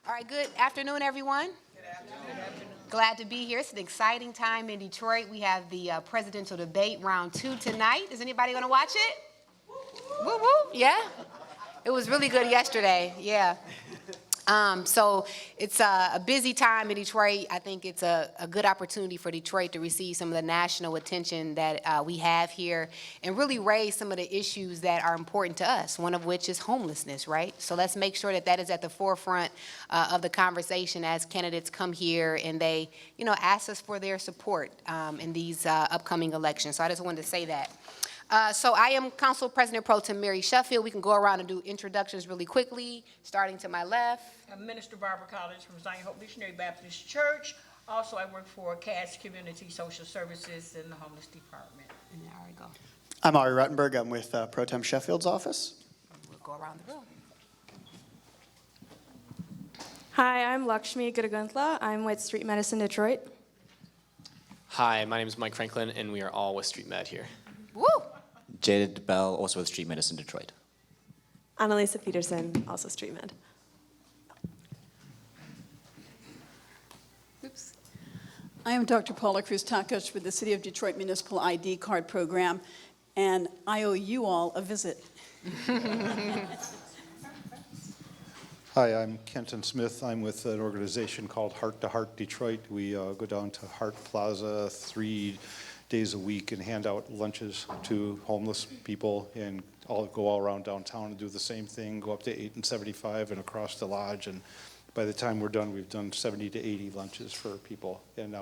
All right, good afternoon, everyone. Good afternoon. Glad to be here. It's an exciting time in Detroit. We have the presidential debate round 2 tonight. Is anybody going to watch it? Woo woo, yeah? It was really good yesterday, yeah. So it's a busy time in Detroit. I think it's a good opportunity for Detroit to receive some of the national attention that we have here and really raise some of the issues that are important to us, one of which is homelessness, right? So let's make sure that that is at the forefront of the conversation as candidates come here and they, ask us for their support in these upcoming elections. So I just wanted to say that. So I am Council President Pro Tem Mary Sheffield. We can go around and do introductions really quickly, starting to my left. I'm Minister Barbara Collins from Zion Hope Missionary Baptist Church. Also, I work for CAS Community Social Services in the Homeless Department. And there we go. I'm Ari Ruttenberg. I'm with Pro Tem Sheffield's office. We'll go around the room. Hi, I'm Lakshmi Gudaguntla. I'm with Street Medicine Detroit. Hi, my name is Mike Franklin, and we are all with Street Med here. Woo! Jaded Bell, also with Street Medicine Detroit. Annalisa Peterson, also Street Med. Oops. I am Dr. Paula Cruz-Takac with the City of Detroit Municipal ID Card Program, and I owe you all a visit. Hi, I'm Kenton Smith. I'm with an organization called Heart to Heart Detroit. We go down to Hart Plaza 3 days a week and hand out lunches to homeless people and go all around downtown and do the same thing, go up to 8 and 75 and across the lodge. And by the time we're done, we've done 70 to 80 lunches for people. And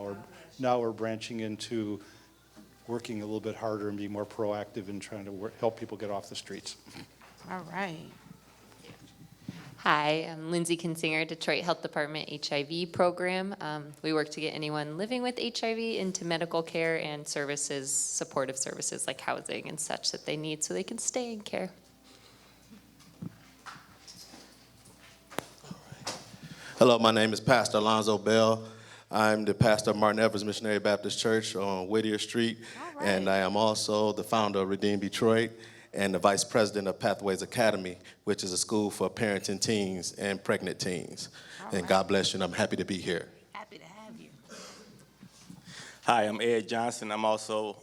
now we're branching into working a little bit harder and being more proactive in trying to help people get off the streets. All right. Hi, I'm Lindsay Kinsinger, Detroit Health Department HIV program. We work to get anyone living with HIV into medical care and services, supportive services like housing and such that they need so they can stay in care. Hello, my name is Pastor Alonzo Bell. I'm the pastor of Martin Evers Missionary Baptist Church on Whittier Street, and I am also the founder of Redeem Detroit and the vice president of Pathways Academy, which is a school for parenting teens and pregnant teens. And God bless you, and I'm happy to be here. Happy to have you. Hi, I'm Ed Johnson. I'm also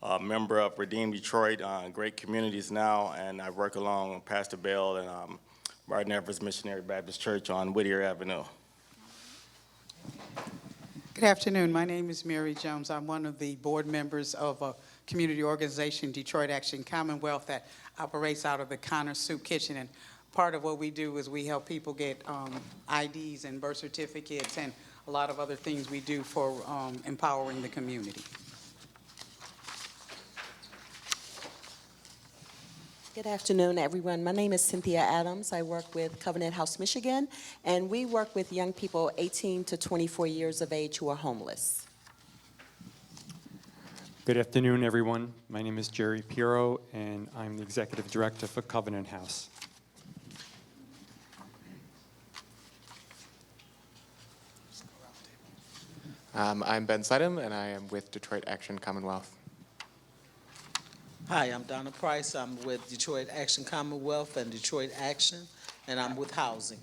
a member of Redeem Detroit, Great Communities Now, and I work along with Pastor Bell and Martin Evers Missionary Baptist Church on Whittier Avenue. Good afternoon. My name is Mary Jones. I'm one of the board members of a community organization, Detroit Action Commonwealth, that operates out of the Connor Soup Kitchen. And part of what we do is we help people get IDs and birth certificates and a lot of other things we do for empowering the community. Good afternoon, everyone. My name is Cynthia Adams. I work with Covenant House, Michigan, and we work with young people 18 to 24 years of age who are homeless. Good afternoon, everyone. My name is Jerry Piro, and I'm the executive director for Covenant House. I'm Ben Sidham, and I am with Detroit Action Commonwealth. Hi, I'm Donna Price. I'm with Detroit Action Commonwealth and Detroit Action, and I'm with Housing.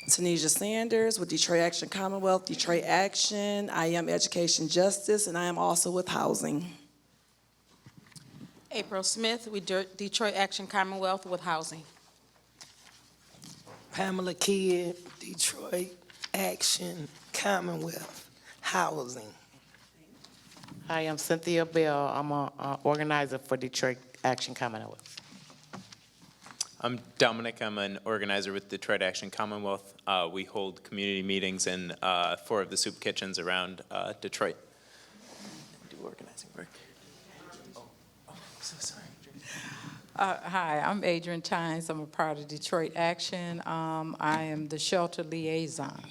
Tanisha Sanders with Detroit Action Commonwealth, Detroit Action. I am Education Justice, and I am also with Housing. April Smith with Detroit Action Commonwealth with Housing. Pamela Kidd, Detroit Action Commonwealth, Housing. Hi, I'm Cynthia Bell. I'm an organizer for Detroit Action Commonwealth. I'm Dominic. I'm an organizer with Detroit Action Commonwealth. We hold community meetings in 4 of the soup kitchens around Detroit. Do organizing work. Oh, so sorry. Hi, I'm Adrienne Tynes. I'm a part of Detroit Action. I am the shelter liaison.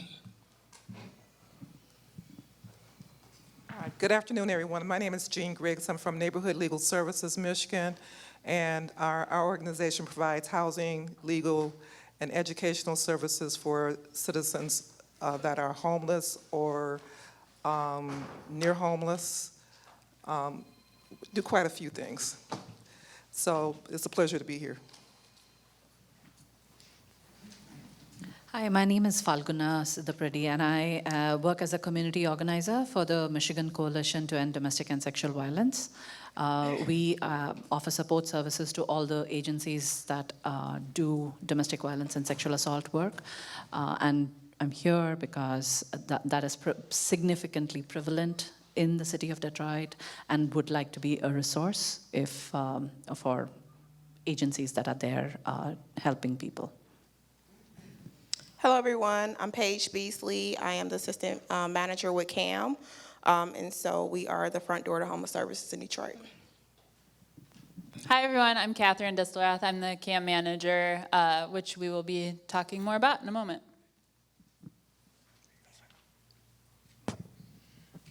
Good afternoon, everyone. My name is Jean Griggs. I'm from Neighborhood Legal Services, Michigan, and our organization provides housing, legal, and educational services for citizens that are homeless or near homeless. Do quite a few things. So it's a pleasure to be here. Hi, my name is Falguna Siddhapredi, and I work as a community organizer for the Michigan Coalition to End Domestic and Sexual Violence. We offer support services to all the agencies that do domestic violence and sexual assault work. And I'm here because that is significantly prevalent in the city of Detroit and would like to be a resource for agencies that are there helping people. Hello, everyone. I'm Paige Beasley. I am the assistant manager with CAM. And so we are the front door to homeless services in Detroit. Hi, everyone. I'm Catherine Distelrath. I'm the CAM manager, which we will be talking more about in a moment.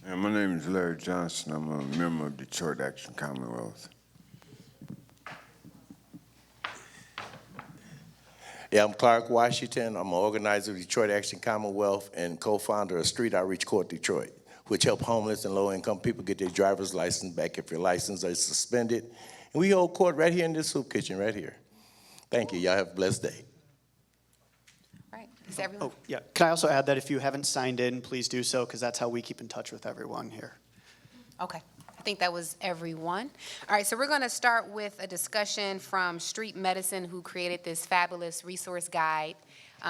My name is Larry Johnson. I'm a member of Detroit Action Commonwealth. Yeah, I'm Clark Washington. I'm an organizer of Detroit Action Commonwealth and co-founder of Street Outreach Court Detroit, which help homeless and low-income people get their driver's license back if your license is suspended. And we hold court right here in this soup kitchen right here. Thank you. Y'all have a blessed day. All right. Is everyone? Oh, yeah. Can I also add that if you haven't signed in, please do so, because that's how we keep in touch with everyone here. Okay. I think that was everyone. All right, so we're going to start with a discussion from Street Medicine, who created this fabulous resource guide.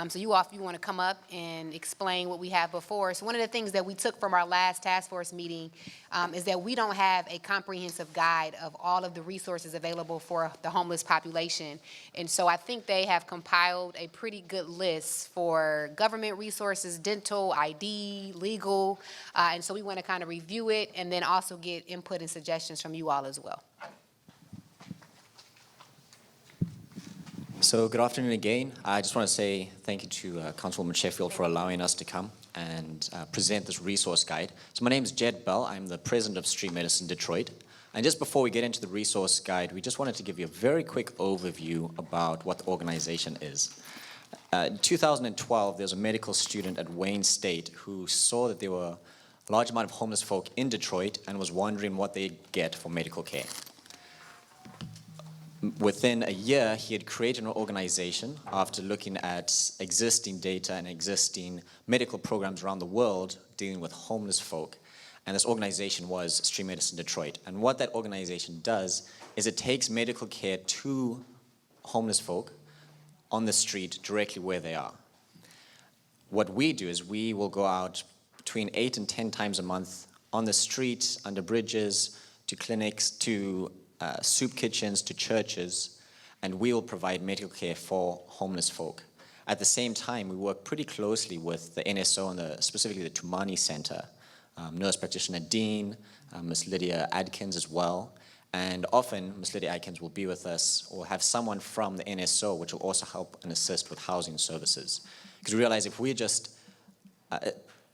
So you want to come up and explain what we have before. So one of the things that we took from our last task force meeting is that we don't have a comprehensive guide of all of the resources available for the homeless population. And so I think they have compiled a pretty good list for government resources, dental, ID, legal. And so we want to kind of review it and then also get input and suggestions from you all as well. So good afternoon again. I just want to say thank you to Councilwoman Sheffield for allowing us to come and present this resource guide. So my name is Jed Bell. I'm the president of Street Medicine Detroit. And just before we get into the resource guide, we just wanted to give you a very quick overview about what the organization is. In 2012, there was a medical student at Wayne State who saw that there were a large amount of homeless folk in Detroit and was wondering what they'd get for medical care. Within a year, he had created an organization after looking at existing data and existing medical programs around the world dealing with homeless folk. And this organization was Street Medicine Detroit. And what that organization does is it takes medical care to homeless folk on the street directly where they are. What we do is we will go out between 8 and 10 times a month on the street, under bridges, to clinics, to soup kitchens, to churches, and we will provide medical care for homeless folk. At the same time, we work pretty closely with the NSO and specifically the Tumani Center, nurse practitioner Dean, Ms. Lydia Adkins as well, and often Ms. Lydia Adkins will be with us or have someone from the NSO which will also help and assist with housing services. Because we realize if we're just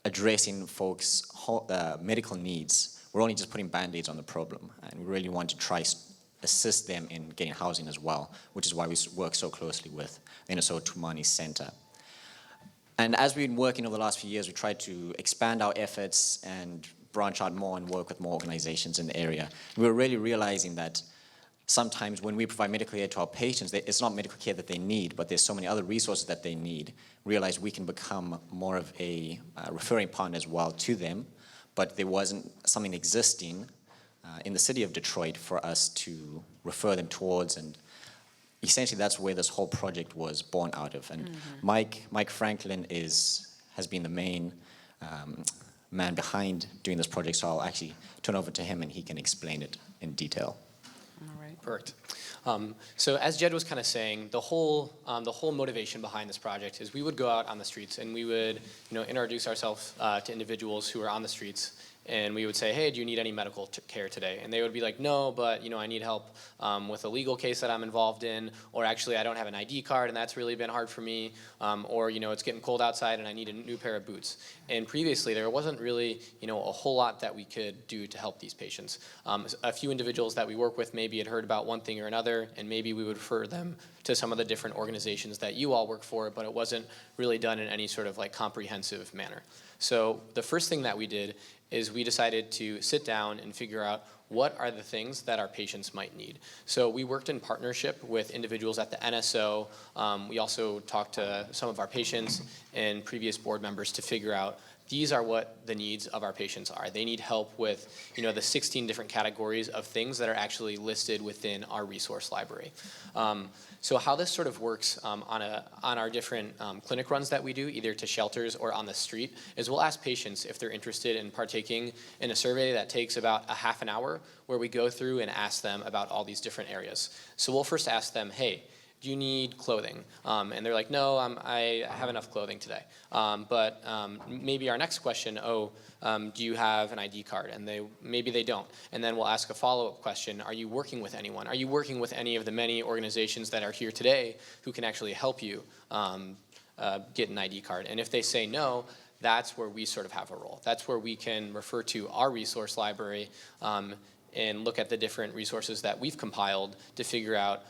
addressing folks' medical needs, we're only just putting Band-Aids on the problem, and we really want to try assist them in getting housing as well, which is why we work so closely with the NSO Tumani Center. And as we've been working over the last few years, we tried to expand our efforts and branch out more and work with more organizations in the area. We were really realizing that sometimes when we provide medical care to our patients, it's not medical care that they need, but there's so many other resources that they need. Realize we can become more of a referring partner as well to them, but there wasn't something existing in the city of Detroit for us to refer them towards, and essentially that's where this whole project was born out of. And Mike Franklin has been the main man behind doing this project, so I'll actually turn over to him and he can explain it in detail. All right. Perfect. So as Jed was kind of saying, the whole motivation behind this project is we would go out on the streets and we would, introduce ourselves to individuals who are on the streets, and we would say, hey, do you need any medical care today? And they would be like, no, but I need help with a legal case that I'm involved in, or actually I don't have an ID card and that's really been hard for me, or it's getting cold outside and I need a new pair of boots. And previously there wasn't really a whole lot that we could do to help these patients. A few individuals that we work with maybe had heard about one thing or another, and maybe we would refer them to some of the different organizations that you all work for, but it wasn't really done in any sort of comprehensive manner. So the first thing that we did is we decided to sit down and figure out what are the things that our patients might need. So we worked in partnership with individuals at the NSO. We also talked to some of our patients and previous board members to figure out these are what the needs of our patients are. They need help with, the 16 different categories of things that are actually listed within our resource library. So how this sort of works on our different clinic runs that we do, either to shelters or on the street, is we'll ask patients if they're interested in partaking in a survey that takes about a half an hour, where we go through and ask them about all these different areas. So we'll first ask them, hey, do you need clothing? And they're like, no, I have enough clothing today. But maybe our next question, do you have an ID card? And maybe they don't. And then we'll ask a follow-up question, are you working with anyone? Are you working with any of the many organizations that are here today who can actually help you get an ID card? And if they say no, that's where we sort of have a role. That's where we can refer to our resource library and look at the different resources that we've compiled to figure out,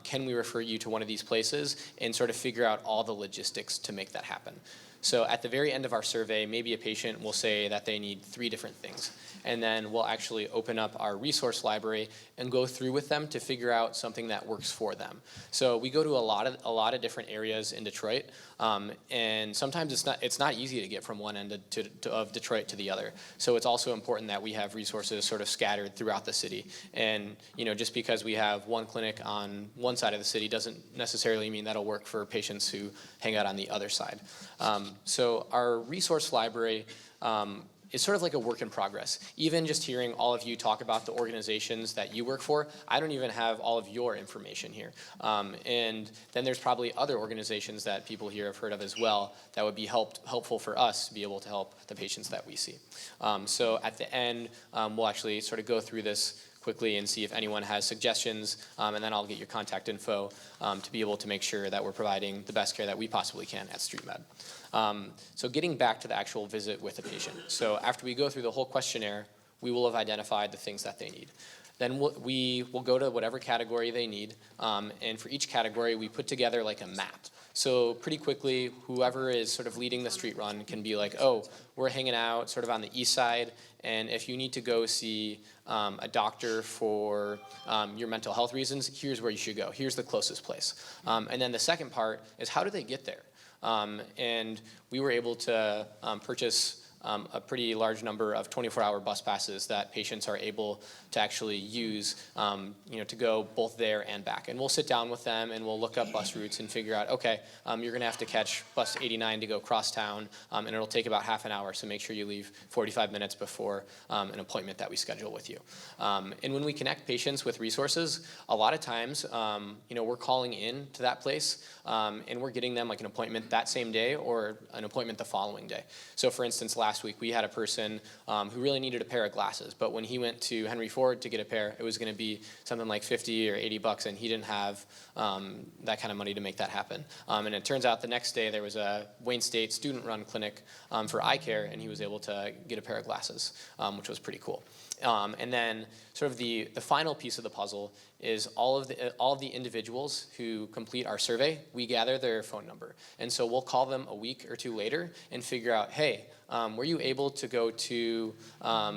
can we refer you to one of these places, and sort of figure out all the logistics to make that happen. So at the very end of our survey, maybe a patient will say that they need 3 different things. And then we'll actually open up our resource library and go through with them to figure out something that works for them. So we go to a lot of different areas in Detroit, and sometimes it's not easy to get from one end of Detroit to the other. So it's also important that we have resources sort of scattered throughout the city. And just because we have one clinic on one side of the city doesn't necessarily mean that'll work for patients who hang out on the other side. So our resource library is sort of like a work in progress. Even just hearing all of you talk about the organizations that you work for, I don't even have all of your information here. And then there's probably other organizations that people here have heard of as well that would be helpful for us to be able to help the patients that we see. So at the end, we'll actually sort of go through this quickly and see if anyone has suggestions, and then I'll get your contact info to be able to make sure that we're providing the best care that we possibly can at StreetMed. So getting back to the actual visit with the patient. So after we go through the whole questionnaire, we will have identified the things that they need. Then we will go to whatever category they need, and for each category, we put together like a map. So pretty quickly, whoever is sort of leading the street run can be like, we're hanging out sort of on the east side, and if you need to go see a doctor for your mental health reasons, here's where you should go. Here's the closest place. And then the second part is, how do they get there? And we were able to purchase a pretty large number of 24-hour bus passes that patients are able to actually use, to go both there and back. And we'll sit down with them and we'll look up bus routes and figure out, okay, you're gonna have to catch bus 89 to go cross town, and it'll take about half an hour, so make sure you leave 45 minutes before an appointment that we schedule with you. And when we connect patients with resources, a lot of times, we're calling in to that place, and we're getting them like an appointment that same day or an appointment the following day. So for instance, last week we had a person who really needed a pair of glasses, but when he went to Henry Ford to get a pair, it was going to be something like $50 or $80, and he didn't have that kind of money to make that happen. And it turns out the next day there was a Wayne State student-run clinic for eye care, and he was able to get a pair of glasses, which was pretty cool. And then sort of the final piece of the puzzle is all of the individuals who complete our survey, we gather their phone number. And so we'll call them a week or two later and figure out, hey, were you able to go to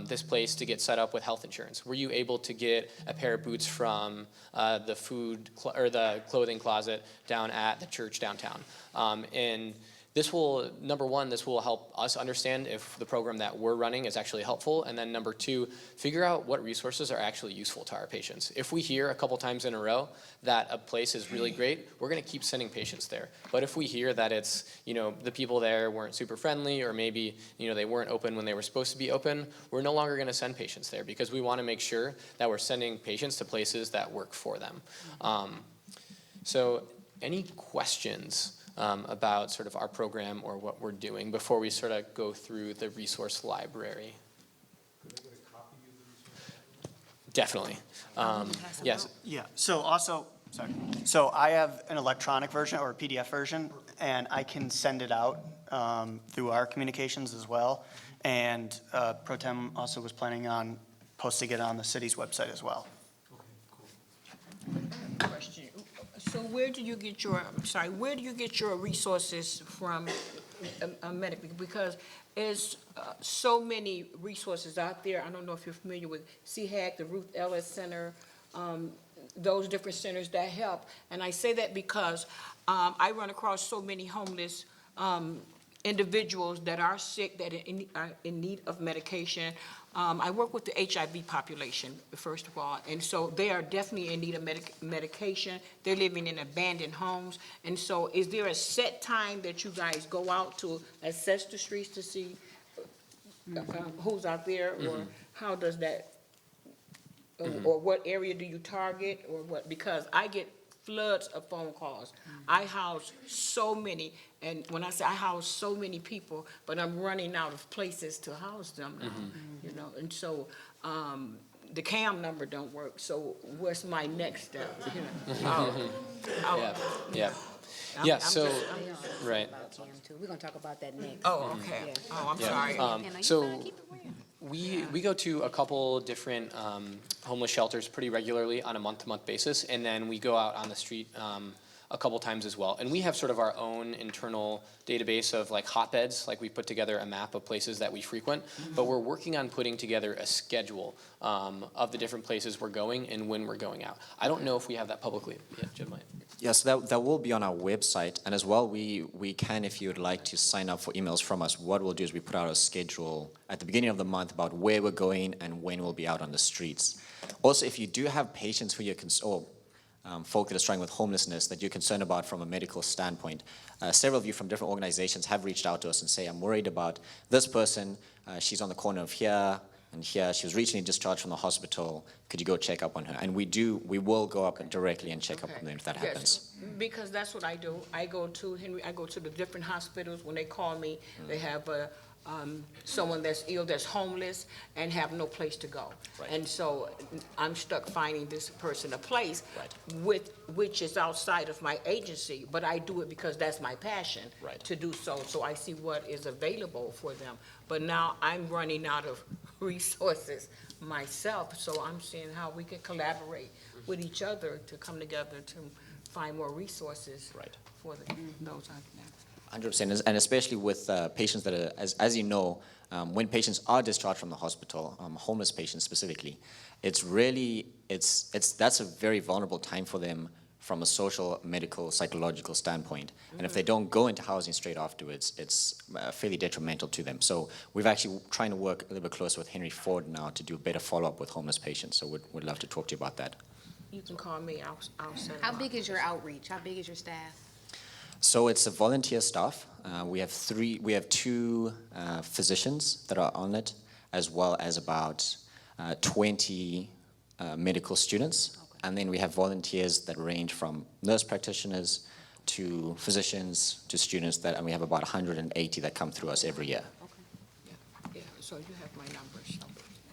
this place to get set up with health insurance? Were you able to get a pair of boots from the clothing closet down at the church downtown? And this will, number one, this will help us understand if the program that we're running is actually helpful. And then number two, figure out what resources are actually useful to our patients. If we hear a couple times in a row that a place is really great, we're going to keep sending patients there. But if we hear that it's, the people there weren't super friendly, or maybe, they weren't open when they were supposed to be open, we're no longer going to send patients there, because we want to make sure that we're sending patients to places that work for them. So any questions about sort of our program or what we're doing before we sort of go through the resource library? Definitely. Yes. Yeah. So also, sorry. So I have an electronic version or a PDF version, and I can send it out through our communications as well. And Pro Tem also was planning on posting it on the city's website as well. Question. So where do you get your resources from medically, because there's so many resources out there. I don't know if you're familiar with CHAG, the Ruth Ellis Center, those different centers that help. And I say that because I run across so many homeless individuals that are sick, that are in need of medication. I work with the HIV population, first of all, and so they are definitely in need of medication. They're living in abandoned homes. And so is there a set time that you guys go out to assess the streets to see who's out there, or how does that, or what area do you target, or what? Because I get floods of phone calls. I house so many, and when I say I house so many people, but I'm running out of places to house them now, you know, and so the CAM number don't work, so what's my next step? You know? Right. We're gonna talk about that next. Oh, okay. Oh, I'm sorry. So we go to a couple different homeless shelters pretty regularly on a month-to-month basis, and then we go out on the street a couple times as well. And we have sort of our own internal database of like hotbeds, like we put together a map of places that we frequent, but we're working on putting together a schedule of the different places we're going and when we're going out. I don't know if we have that publicly. Yeah, Jim might. Yes, that will be on our website. And as well, we can, if you would like to sign up for emails from us, what we'll do is we put out a schedule at the beginning of the month about where we're going and when we'll be out on the streets. Also, if you do have patients who you're folk that are struggling with homelessness that you're concerned about from a medical standpoint, several of you from different organizations have reached out to us and say, I'm worried about this person, she's on the corner of here and here, she was recently discharged from the hospital, could you go check up on her? And we will go up directly and check up on them if that happens. Because that's what I do. I go to the different hospitals. When they call me, they have someone that's ill, that's homeless, and have no place to go. Right. And so I'm stuck finding this person a place, which is outside of my agency, but I do it because that's my passion to do so. So I see what is available for them. But now I'm running out of resources myself, so I'm seeing how we can collaborate with each other to come together to find more resources for those out there. 100%, and especially with patients that are, as you know, when patients are discharged from the hospital, homeless patients specifically, it's really, that's a very vulnerable time for them from a social, medical, psychological standpoint. And if they don't go into housing straight afterwards, it's fairly detrimental to them. So we've actually trying to work a little bit closer with Henry Ford now to do a better follow-up with homeless patients. So we'd love to talk to you about that. You can call me, I'll set it How up. big is your outreach? How big is your staff? So it's a volunteer staff. We have two physicians that are on it, as well as about 20 medical students. And then we have volunteers that range from nurse practitioners to physicians to students, and we have about 180 that come through us every year. Yeah, so you have my number, so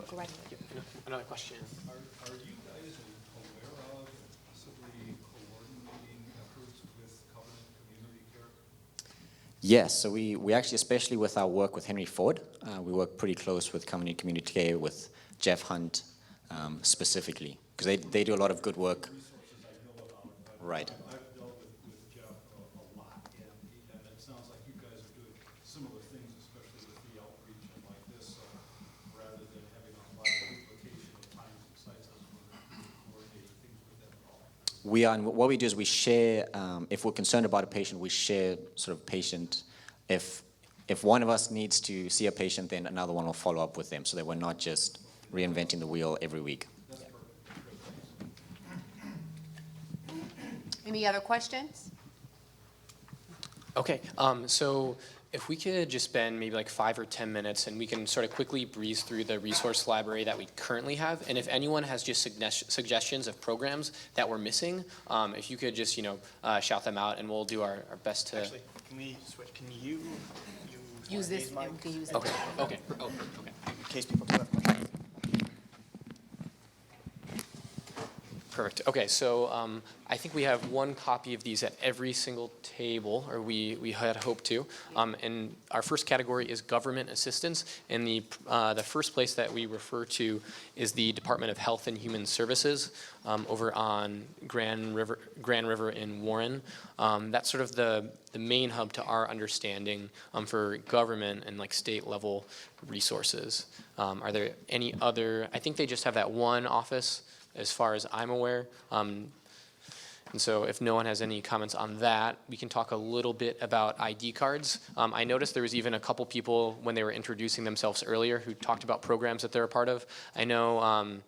go right ahead. Another question. Are you guys aware of possibly coordinating efforts with Covenant Community Care? Yes, so we actually, especially with our work with Henry Ford, we work pretty close with Covenant Community Care, with Jeff Hunt specifically, because they do a lot of good work. Right. I've dealt with Jeff a lot, and it sounds like you guys are doing similar things, especially with the outreach and like this, rather than having a lot of duplication of times and sites. I was wondering if you coordinate things with them at all. We are, and what we do is we share, if we're concerned about a patient, we share sort of patient, if one of us needs to see a patient, then another one will follow up with them, so that we're not just reinventing the wheel every week. Any other questions? Okay, so if we could just spend maybe like 5 or 10 minutes and we can sort of quickly breeze through the resource library that we currently have, and if anyone has just suggestions of programs that we're missing, if you could just, shout them out and we'll do our best to. Actually, can we switch? Can you use this? mic? We can use it. Okay. Okay. In case people do have questions. Perfect. Okay, so I think we have one copy of these at every single table, or we had hoped to. And our first category is government assistance, and the first place that we refer to is the Department of Health and Human Services over on Grand River in Warren. That's sort of the main hub to our understanding for government and like state level resources. Are there any other? I think they just have that one office, as far as I'm aware. And so if no one has any comments on that, we can talk a little bit about ID cards. I noticed there was even a couple people when they were introducing themselves earlier who talked about programs that they're a part of. I know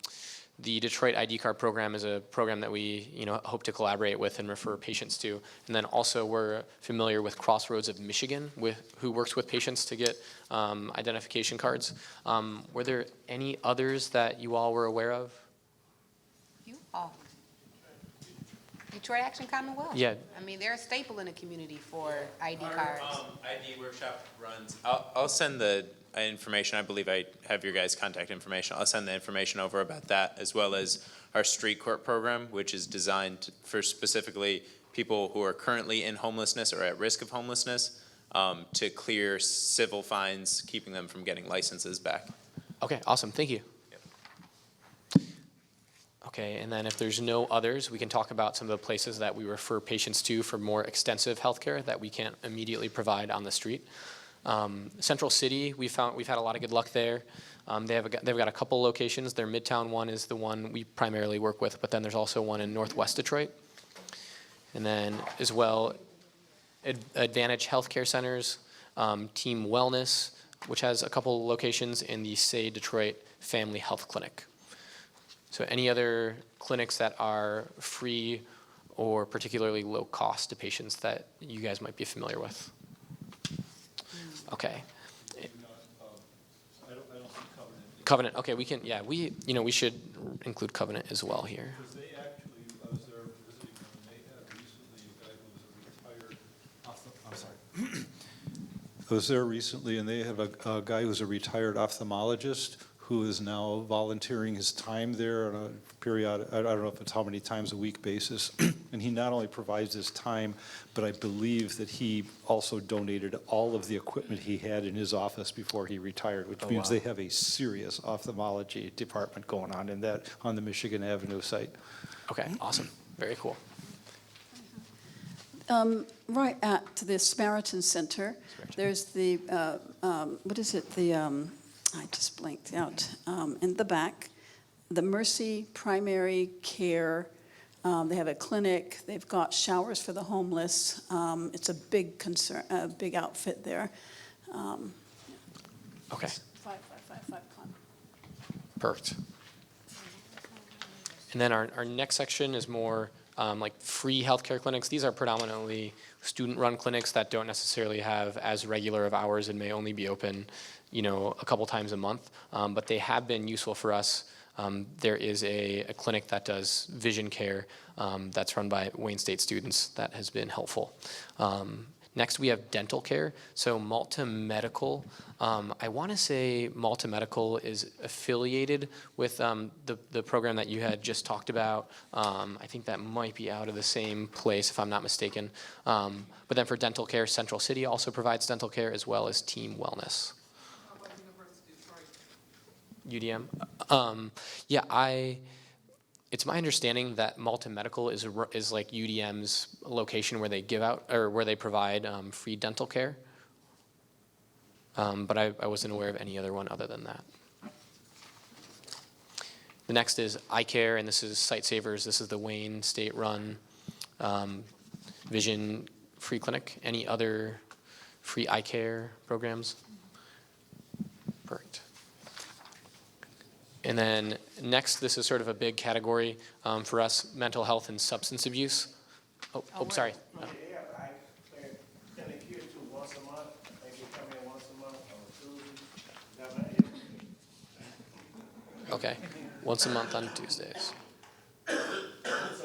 the Detroit ID card program is a program that we hope to collaborate with and refer patients to. And then also we're familiar with Crossroads of Michigan, who works with patients to get identification cards. Were there any others that you all were aware of? Detroit Action Commonwealth. Yeah. I mean, they're a staple in the community for ID cards. ID workshop runs. I'll send the information. I believe I have your guys' contact information. I'll send the information over about that, as well as our street court program, which is designed for specifically people who are currently in homelessness or at risk of homelessness, to clear civil fines, keeping them from getting licenses back. Okay, awesome. Thank you. Okay, and then if there's no others, we can talk about some of the places that we refer patients to for more extensive health care that we can't immediately provide on the street. Central City, we've had a lot of good luck there. They've got a couple locations. Their Midtown one is the one we primarily work with, but then there's also one in Northwest Detroit. And then as well, Advantage Healthcare Centers, Team Wellness, which has a couple locations in the Say Detroit Family Health Clinic. So any other clinics that are free or particularly low cost to patients that you guys might be familiar with? Okay. I don't see Covenant. Covenant, okay, we should include Covenant as well here. Because they actually, I was there visiting them, and they had recently a guy who was a retired, I'm sorry. I was there recently, and they have a guy who's a retired ophthalmologist who is now volunteering his time there on a periodic, I don't know if it's how many times a week basis. And he not only provides his time, but I believe that he also donated all of the equipment he had in his office before he retired, which means they have a serious ophthalmology department going on in that, on the Michigan Avenue site. Okay, awesome. Very cool. Right at the Samaritan Center, there's the, what is it, I just blanked out, in the back, the Mercy Primary Care. They have a clinic. They've got showers for the homeless. It's a big concern, a big outfit there. Okay. 5555 Con. Perfect. And then our next section is more like free healthcare clinics. These are predominantly student-run clinics that don't necessarily have as regular of hours and may only be open, a couple times a month, but they have been useful for us. There is a clinic that does vision care that's run by Wayne State students that has been helpful. Next, we have dental care. So Malta Medical, I want to say Malta Medical is affiliated with the program that you had just talked about. I think that might be out of the same place, if I'm not mistaken. But then for dental care, Central City also provides dental care, as well as Team Wellness. UDM? It's my understanding that Malta Medical is like UDM's location where they give out, or where they provide free dental care. But I wasn't aware of any other one other than that. The next is eye care, and this is Sight Savers. This is the Wayne State-run vision free clinic. Any other free eye care programs? Perfect. And then next, this is sort of a big category for us, mental health and substance abuse. Sorry. Okay, once a month on Tuesdays. So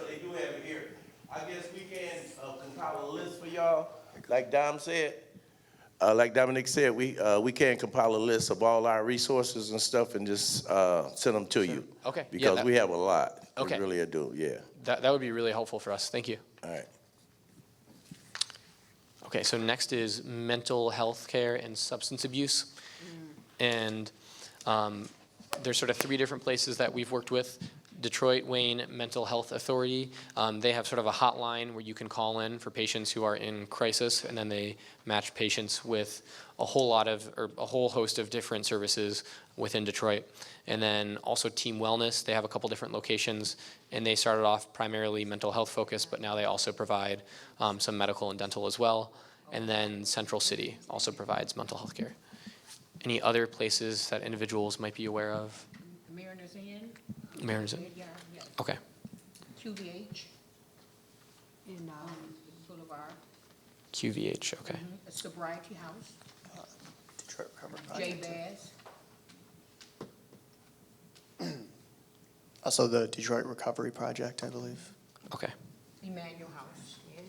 they do have it here. I guess we can compile a list for y'all, like Dom said. like Dominic said, we can compile a list of all our resources and stuff and just send them to you. Okay. Because we have a lot. Okay. We really do, yeah. That would be really helpful for us. Thank you. All right. Okay, so next is mental health care and substance abuse. And there's sort of 3 different places that we've worked with. Detroit Wayne Mental Health Authority. They have sort of a hotline where you can call in for patients who are in crisis, and then they match patients with a whole host of different services within Detroit. And then also Team Wellness. They have a couple different locations, and they started off primarily mental health focused, but now they also provide some medical and dental as well. And then Central City also provides mental health care. Any other places that individuals might be aware of? Mariners Inn. Mariners Inn? Yeah, yeah. Okay. QVH in Boulevard. QVH, okay. A Sobriety House. Detroit Recovery J Project. Bass. Also the Detroit Recovery Project, I believe. Okay. Emmanuel House. Yeah.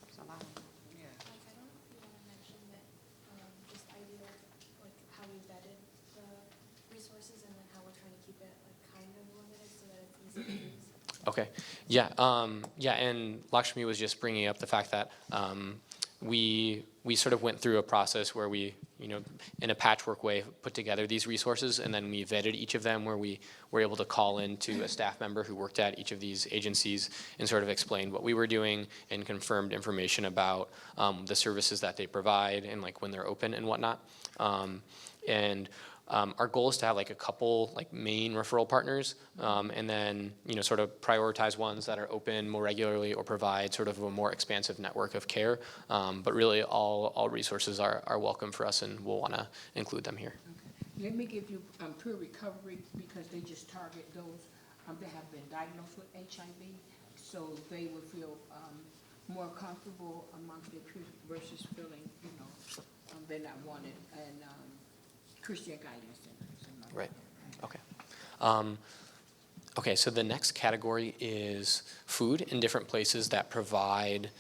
It's a lot of them. Yeah. This idea of like how we vetted the resources and then how we're trying to keep it like kind of limited so that it's easy to use. Okay. Yeah, and Lakshmi was just bringing up the fact that we sort of went through a process where we, in a patchwork way, put together these resources, and then we vetted each of them where we were able to call in to a staff member who worked at each of these agencies and sort of explained what we were doing and confirmed information about the services that they provide and like when they're open and whatnot. Our goal is to have like a couple like main referral partners, and then sort of prioritize ones that are open more regularly or provide sort of a more expansive network of care. But really, all resources are welcome for us, and we'll want to include them here. Let me give you Pure Recovery because they just target those that have been diagnosed with HIV, so they would feel more comfortable amongst their peers versus feeling they're not wanted. And Christian Guidance Center. Right. Okay. Okay, so the next category is food in different places that provide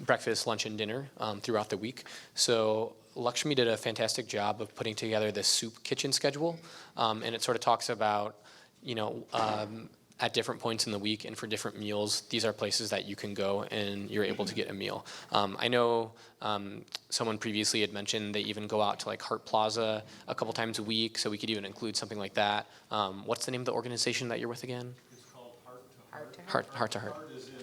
breakfast, lunch, and dinner throughout the week. So Lakshmi did a fantastic job of putting together this soup kitchen schedule, and it sort of talks about, at different points in the week and for different meals, these are places that you can go and you're able to get a meal. I know someone previously had mentioned they even go out to like Hart Plaza a couple times a week, so we could even include something like that. What's the name of the organization that you're with again? It's called Heart to Heart. Heart to Heart. Heart is in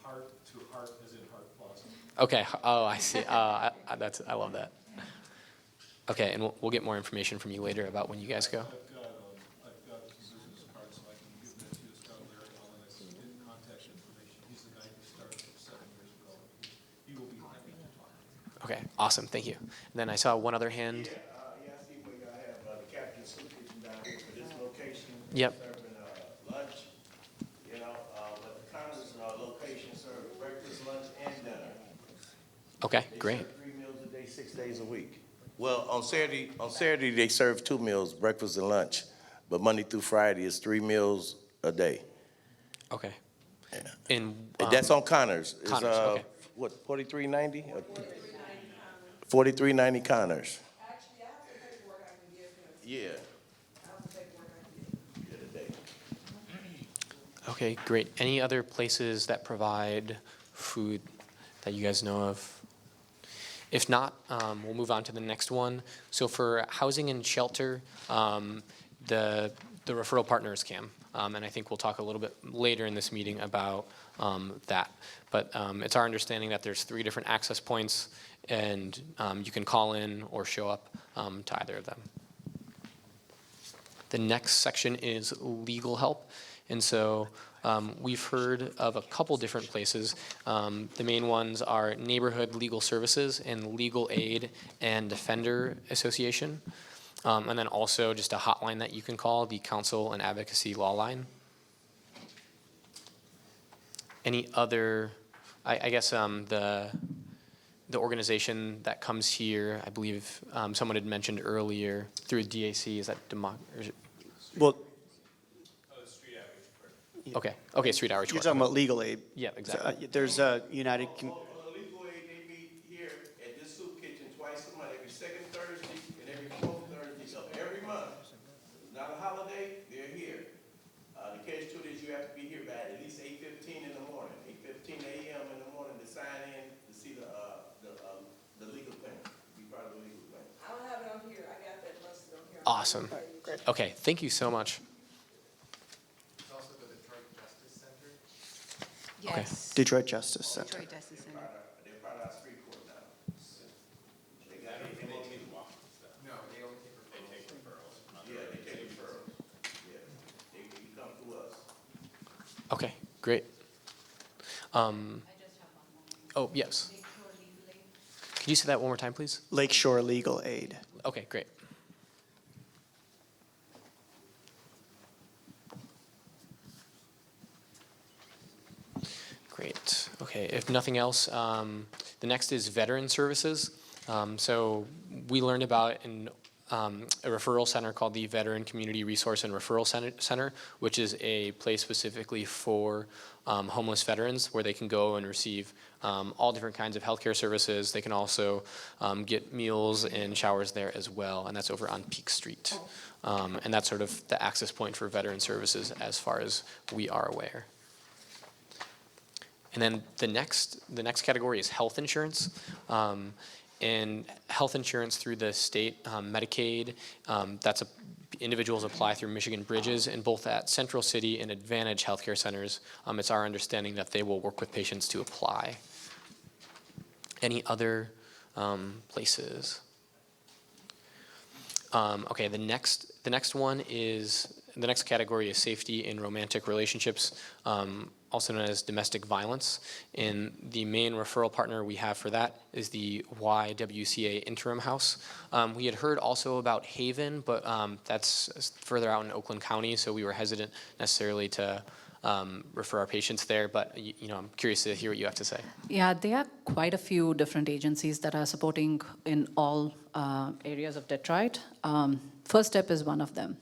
heart to heart as in Hart Plaza. Okay. Oh, I see. I love that. Okay, and we'll get more information from you later about when you guys go. I've got his business card, so I can give that to you. It's got Larry Allen. I can get contact information. He's the guy who started it 7 years ago. He will be happy to talk. Okay, awesome. Thank you. And then I saw one other hand. I see we have the Capuchin Soup Kitchen down here for this location. Yep. Serving lunch, but the Connors location serving breakfast, lunch, and dinner. Okay, They great. serve 3 meals a day, 6 days a week. Well, on Saturday they serve 2 meals, breakfast and lunch, but Monday through Friday is 3 meals a day. Okay. And that's on Connors. It's, Connors, okay. what, $43.90? $43.90 Connors. Yeah. Okay, great. Any other places that provide food that you guys know of? If not, we'll move on to the next one. So for housing and shelter, the referral partner is CAM. And I think we'll talk a little bit later in this meeting about that. But it's our understanding that there's 3 different access points, and you can call in or show up to either of them. The next section is legal help. And so we've heard of a couple different places. The main ones are Neighborhood Legal Services and Legal Aid and Defender Association. And then also just a hotline that you can call, the Counsel and Advocacy Law Line. Any other, I guess the organization that comes here, I believe someone had mentioned earlier through DAC, is that Well, Okay, street outreach. You're talking about legal aid. Yeah, exactly. There's a United. Legal aid, they meet here at this soup kitchen twice a Awesome. Okay, thank you so much. Yes. Detroit Justice Center. Detroit Justice Center. Okay, great. Oh, yes. Could you say that one more time, please? Lakeshore Legal Aid. Okay, great. Great. Okay, if nothing else, the next is veteran services. So we learned about a referral center called the Veteran Community Resource and Referral Center, which is a place specifically for homeless veterans where they can go and receive all different kinds of healthcare services. They can also get meals and showers there as well, and that's over on Peak Street. And that's sort of the access point for veteran services as far as we are aware. And then the next category is health insurance. And health insurance through the state Medicaid, individuals apply through Michigan Bridges, and both at Central City and Advantage Healthcare Centers, it's our understanding that they will work with patients to apply. Any other places? Okay, the next category is safety in romantic relationships, also known as domestic violence. And the main referral partner we have for that is the YWCA Interim House. We had heard also about Haven, but that's further out in Oakland County, so we were hesitant necessarily to refer our patients there, but I'm curious to hear what you have to say. Yeah, there are quite a few different agencies that are supporting in all areas of Detroit. First Step is one of them.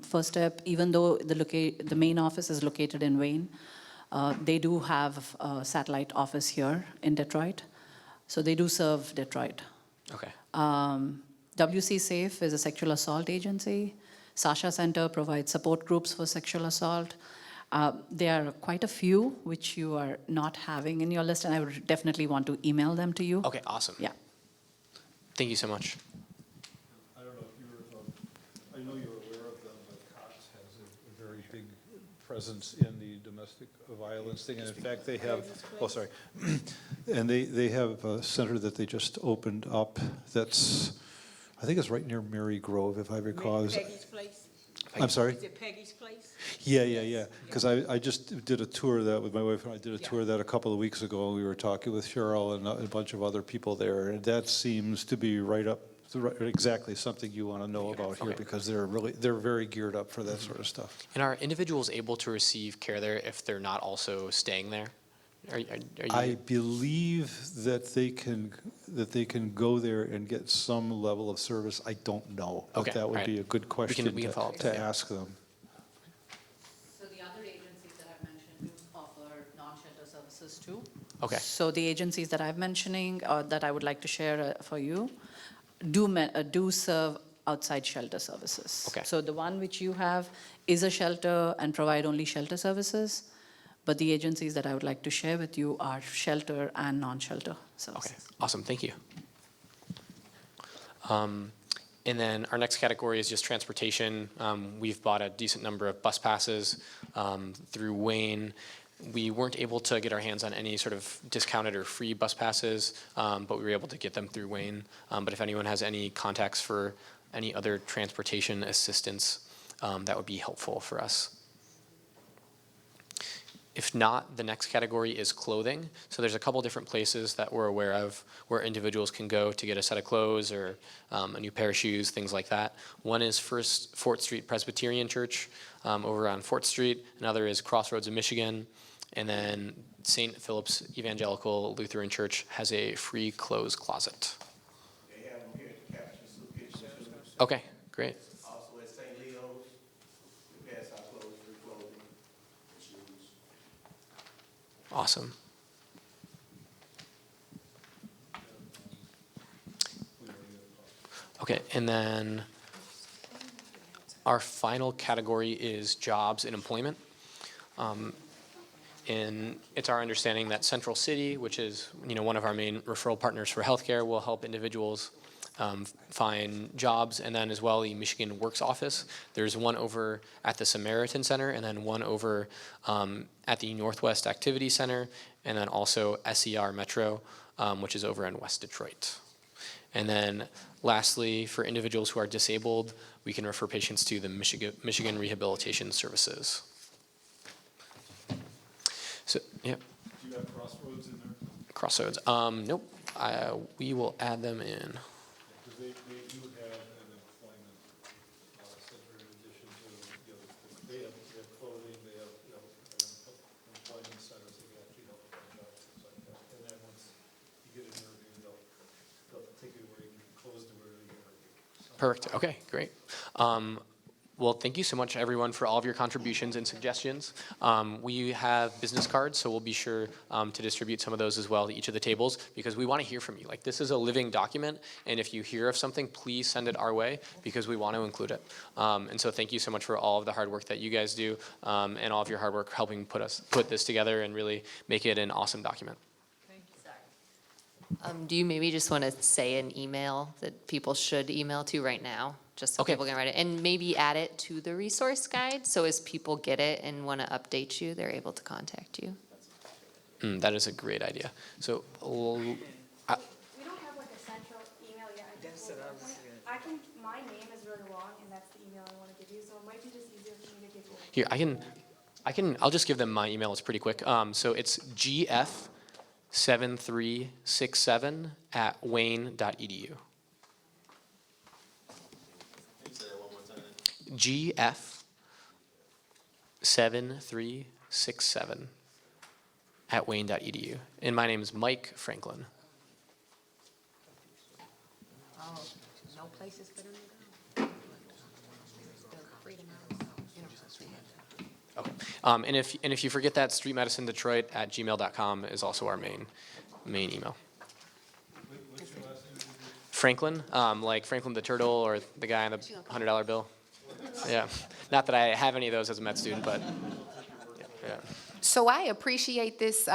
First Step, even though the main office is located in Wayne, they do have a satellite office here in Detroit, so they do serve Detroit. Okay. WC Safe is a sexual assault agency. Sasha Center provides support groups for sexual assault. There are quite a few which you are not having in your list, and I would definitely want to email them to you. Okay, awesome. Yeah. Thank you so much. I don't know if I know you're aware of them, but Cox has a very big presence in the domestic violence thing. And in fact, they have, and they have a center that they just opened up that's, I think it's right near Mary Grove, if I recall. Peggy's Place? I'm sorry? Is it Peggy's Place? Yeah. Because I just did a tour of that with my wife, and I did a tour of that a couple of weeks ago, and we were talking with Cheryl and a bunch of other people there, and that seems to be exactly something you want to know about here, because they're very geared up for that sort of stuff. And are individuals able to receive care there if they're not also staying there? Are you... I believe that they can go there and get some level of service. I don't know, but Okay, that would be a good question we can follow up to with that. ask them. So the other agencies that I've mentioned do offer non-shelter services too. Okay. So the agencies that I'm mentioning, that I would like to share for you, do serve outside shelter services. Okay. So the one which you have is a shelter and provide only shelter services, but the agencies that I would like to share with you are shelter and non-shelter services. Okay, awesome, thank you. And then our next category is just transportation. We've bought a decent number of bus passes through Wayne. We weren't able to get our hands on any sort of discounted or free bus passes, but we were able to get them through Wayne. But if anyone has any contacts for any other transportation assistance, that would be helpful for us. If not, the next category is clothing. So there's a couple different places that we're aware of where individuals can go to get a set of clothes or a new pair of shoes, things like that. One is First Fort Street Presbyterian Church over on Fort Street. Another is Crossroads of Michigan. And then St. Philip's Evangelical Lutheran Church has a free clothes closet. They have them here at the Capuchin. Okay, great. Also at St. Leo's, we pass out clothes, free clothing, and shoes. Awesome. Okay, and then our final category is jobs and employment. And it's our understanding that Central City, which is one of our main referral partners for healthcare, will help individuals find jobs, and then as well the Michigan Works office. There's one over at the Samaritan Center, and then one over at the Northwest Activity Center, and then also SER Metro, which is over in West Detroit. And then lastly, for individuals who are disabled, we can refer patients to the Michigan Rehabilitation Services. So, yeah. Do you have Crossroads in there? Crossroads. Nope. We will add them in. Because they do have an employment center in addition to, they have clothing, they have, employment centers that can actually help find jobs, things like that. And then once you get an interview, they'll take it where you can close the where you interview. Perfect. Okay, great. Well, thank you so much, everyone, for all of your contributions and suggestions. We have business cards, so we'll be sure to distribute some of those as well to each of the tables, because we want to hear from you. Like, this is a living document, and if you hear of something, please send it our way, because we want to include it. And so thank you so much for all of the hard work that you guys do, and all of your hard work helping put this together and really make it an awesome document. Do you maybe just want to say an email that people should email to right now, just so people can write it, and maybe add it to the resource guide, so as people get it and want to update you, they're able to contact you? That is a great idea. So, We don't have like a central email yet. My name is really long, and that's the email I want to give you, so it might be just easier for me to give you. here, I'll just give them my email. It's pretty quick. So it's gf7367@wayne.edu. gf7367@wayne.edu. And my name is Mike Franklin. Oh, no places for them to go. Okay. And if you forget that, streetmedicinedetroit@gmail.com is also our main email. Franklin, like Franklin the Turtle, or the guy on the $100 bill. Yeah. Not that I have any of those as a med student, but yeah. So I appreciate this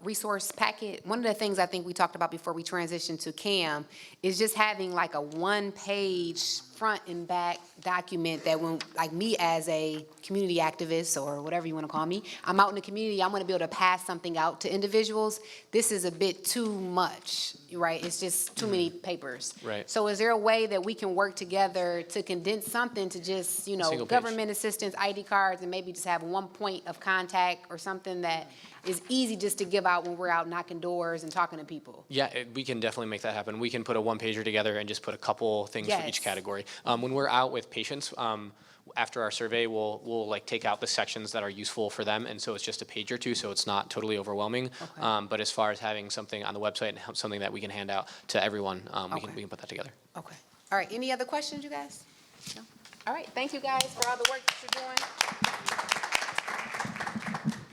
resource packet. One of the things I think we talked about before we transitioned to CAM is just having like a one-page front and back document that when, like me as a community activist or whatever you want to call me, I'm out in the community, I want to be able to pass something out to individuals. This is a bit too much, right? It's just too many papers. Right. So is there a way that we can work together to condense something to just, Single page. government assistance, ID cards, and maybe just have one point of contact or something that is easy just to give out when we're out knocking doors and talking to people? Yeah, we can definitely make that happen. We can put a one-pager together and just put a couple things for each Yes. category. When we're out with patients, after our survey, we'll like take out the sections that are useful for them, and so it's just a page or two, so it's not totally overwhelming. But as far as having something on the website and something that we can hand out to everyone, we can put that together. Okay. All right, any other questions, you guys? No? All right, thank you guys for all the work that you're doing.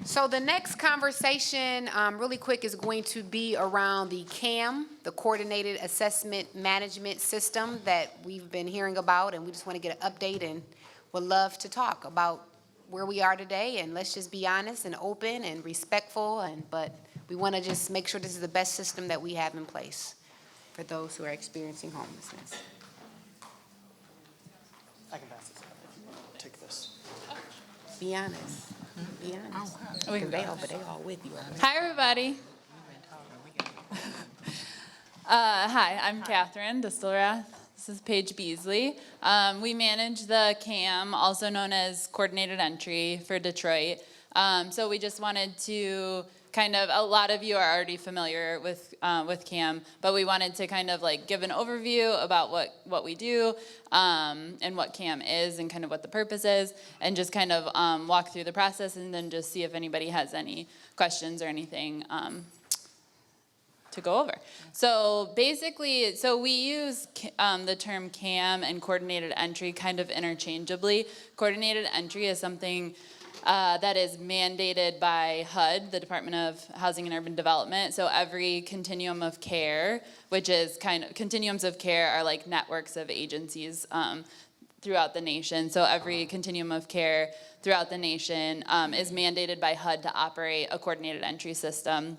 So the next conversation, really quick, is going to be around the CAM, the Coordinated Assessment Management System that we've been hearing about, and we just want to get an update and would love to talk about where we are today, and let's just be honest and open and respectful, but we want to just make sure this is the best system that we have in place for those who are experiencing homelessness. I can pass this out. Take this. Be honest. Be honest. Because they all with you. Hi, everybody. Hi, I'm Catherine Distelrath. This is Paige Beasley. We manage the CAM, also known as Coordinated Entry for Detroit. So we just wanted to kind of, a lot of you are already familiar with CAM, but we wanted to kind of like give an overview about what we do and what CAM is and kind of what the purpose is, and just kind of walk through the process and then just see if anybody has any questions or anything to go over. So basically, we use the term CAM and coordinated entry kind of interchangeably. Coordinated entry is something that is mandated by HUD, the Department of Housing and Urban Development. So every continuum of care, which is continuums of care are like networks of agencies throughout the nation. So every continuum of care throughout the nation is mandated by HUD to operate a coordinated entry system.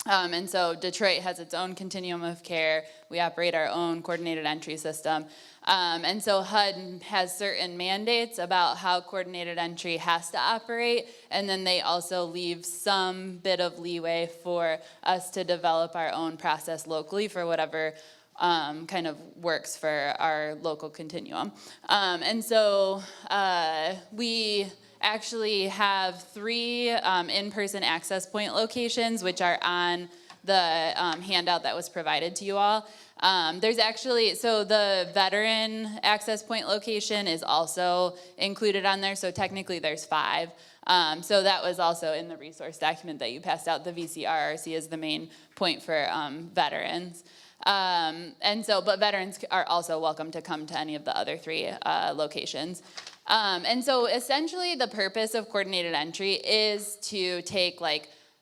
And so Detroit has its own continuum of care. We operate our own coordinated entry system. And so HUD has certain mandates about how coordinated entry has to operate, and then they also leave some bit of leeway for us to develop our own process locally for whatever kind of works for our local continuum. And so we actually have 3 in-person access point locations, which are on the handout that was provided to you all. There's actually, so the veteran access point location is also included on there, so technically there's 5. So that was also in the resource document that you passed out. The VCRRC is the main point for veterans. And so, but veterans are also welcome to come to any of the other 3 locations. And so essentially the purpose of coordinated entry is to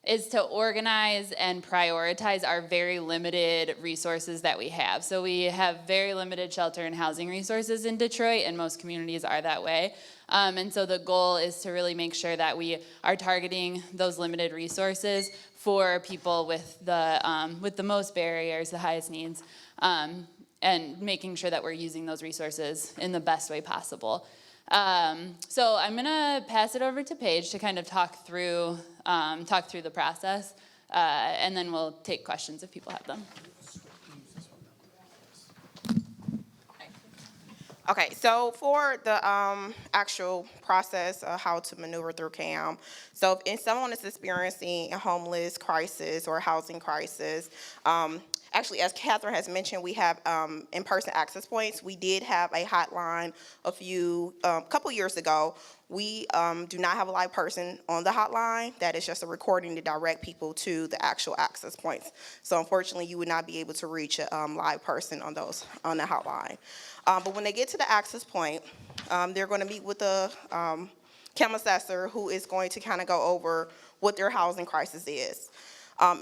is to organize and prioritize our very limited resources that we have. So we have very limited shelter and housing resources in Detroit, and most communities are that way. And so the goal is to really make sure that we are targeting those limited resources for people with the most barriers, the highest needs, and making sure that we're using those resources in the best way possible. So I'm gonna pass it over to Paige to kind of talk through the process, and then we'll take questions if people have them. Okay, so for the actual process of how to maneuver through CAM, so if someone is experiencing a homeless crisis or a housing crisis, actually, as Catherine has mentioned, we have in-person access points. We did have a hotline a couple years ago. We do not have a live person on the hotline. That is just a recording to direct people to the actual access points. So unfortunately, you would not be able to reach a live person on the hotline. But when they get to the access point, they're going to meet with the CAM assessor, who is going to kind of go over what their housing crisis is.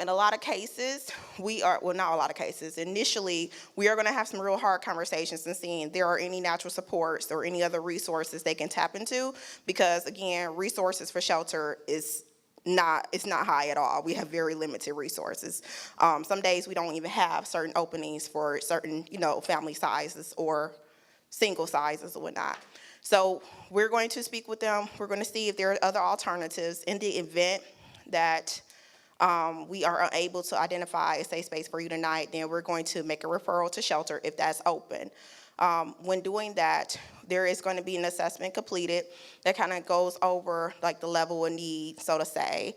In a lot of cases, not a lot of cases, initially, we are going to have some real hard conversations and seeing if there are any natural supports or any other resources they can tap into, because again, resources for shelter it's not high at all. We have very limited resources. Some days we don't even have certain openings for certain, family sizes or single sizes or whatnot. So we're going to speak with them. We're going to see if there are other alternatives in the event that we are unable to identify a safe space for you tonight. Then we're going to make a referral to shelter if that's open. When doing that, there is going to be an assessment completed that kind of goes over the level of need, so to say.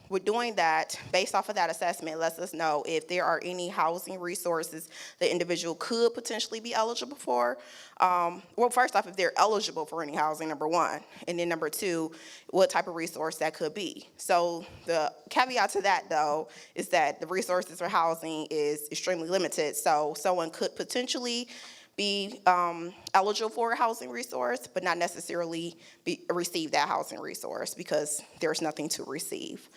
We're doing that based off of that assessment, lets us know if there are any housing resources the individual could potentially be eligible for. Well, first off, if they're eligible for any housing, number 1, and then number 2, what type of resource that could be. So the caveat to that, though, is that the resources for housing is extremely limited. So someone could potentially be eligible for a housing resource, but not necessarily receive that housing resource because there's nothing to receive.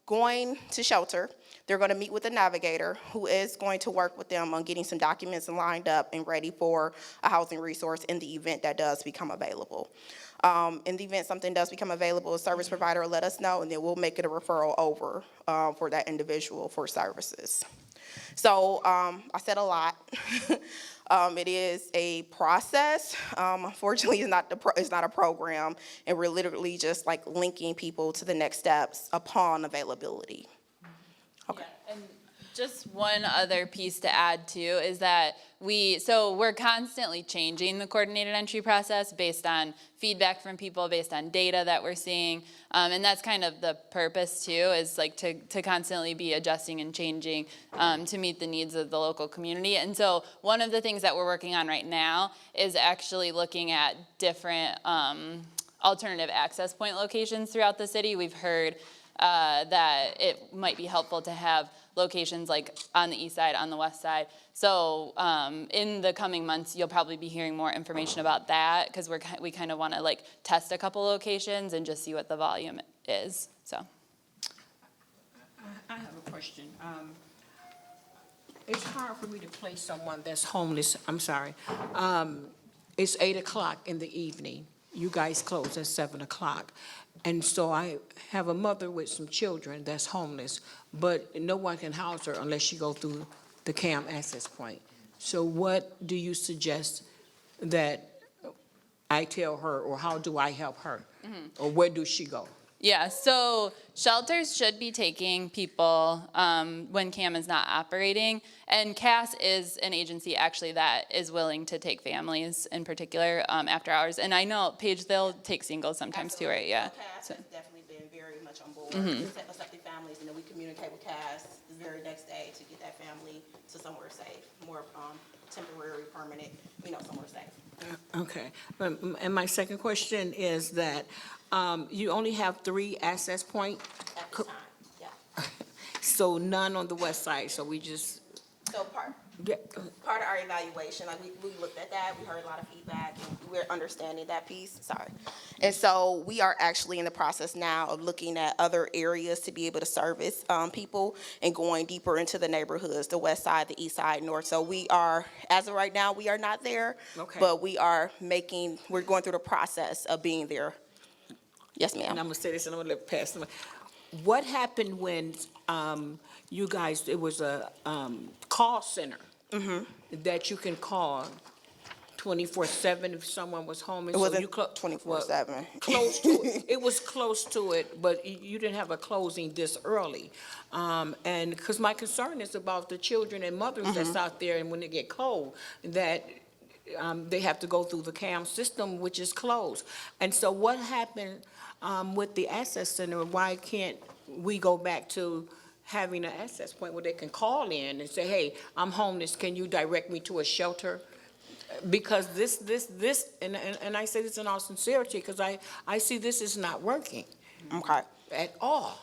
Going to shelter, they're going to meet with a navigator who is going to work with them on getting some documents lined up and ready for a housing resource in the event that does become available. In the event something does become available, a service provider will let us know, and then we'll make it a referral over for that individual for services. So I said a lot. It is a process. Unfortunately, it's not a program, and we're literally just linking people to the next steps upon availability. Okay. Yeah, and just one other piece to add too is that we're constantly changing the coordinated entry process based on feedback from people, based on data that we're seeing, and that's kind of the purpose too, is to constantly be adjusting and changing to meet the needs of the local community. And so one of the things that we're working on right now is actually looking at different alternative access point locations throughout the city. We've heard that it might be helpful to have locations on the east side, on the west side. So in the coming months, you'll probably be hearing more information about that, because we kind of want to test a couple locations and just see what the volume is. So I have a question. It's hard for me to place someone that's homeless. I'm sorry. It's 8 o'clock in the evening, you guys close at 7 o'clock. And so I have a mother with some children that's homeless, but no one can house her unless she go through the CAM access point. So what do you suggest that I tell her, or how do I help her? Or where does she go? Yeah, so shelters should be taking people when CAM is not operating. And CAS is an agency actually that is willing to take families in particular after hours. And I know, Paige, they'll take singles sometimes too, right? Yeah. CAS has definitely been very much on board. Mhm. We set us up the families, and then we communicate with CAS the very next day to get that family to somewhere safe, more temporary, permanent, somewhere safe. Okay. And my second question is that you only have 3 access points? At this time, yeah. So none on the west side, so we just, So part of our evaluation, like we looked at that, we heard a lot of feedback, and we're understanding that piece, sorry. And so we are actually in the process now of looking at other areas to be able to service people and going deeper into the neighborhoods, the west side, the east side, north. So we are, as of right now, we are not there, but we're going through the process of being there. Yes, ma'am. and I'm gonna say this and I'm gonna let pass them. What happened when you guys, it was a call center that you can call 24/7 if someone was home? And It so wasn't you 24/7. Close to it. It was close to it, but you didn't have a closing this early. And because my concern is about the children and mothers that's out there, and when they get cold, that they have to go through the CAM system, which is closed. And so what happened with the access center? Why can't we go back to having an access point where they can call in and say, hey, I'm homeless, can you direct me to a shelter? Because this, and I say this in all sincerity, because I see this is not working. Okay. At all.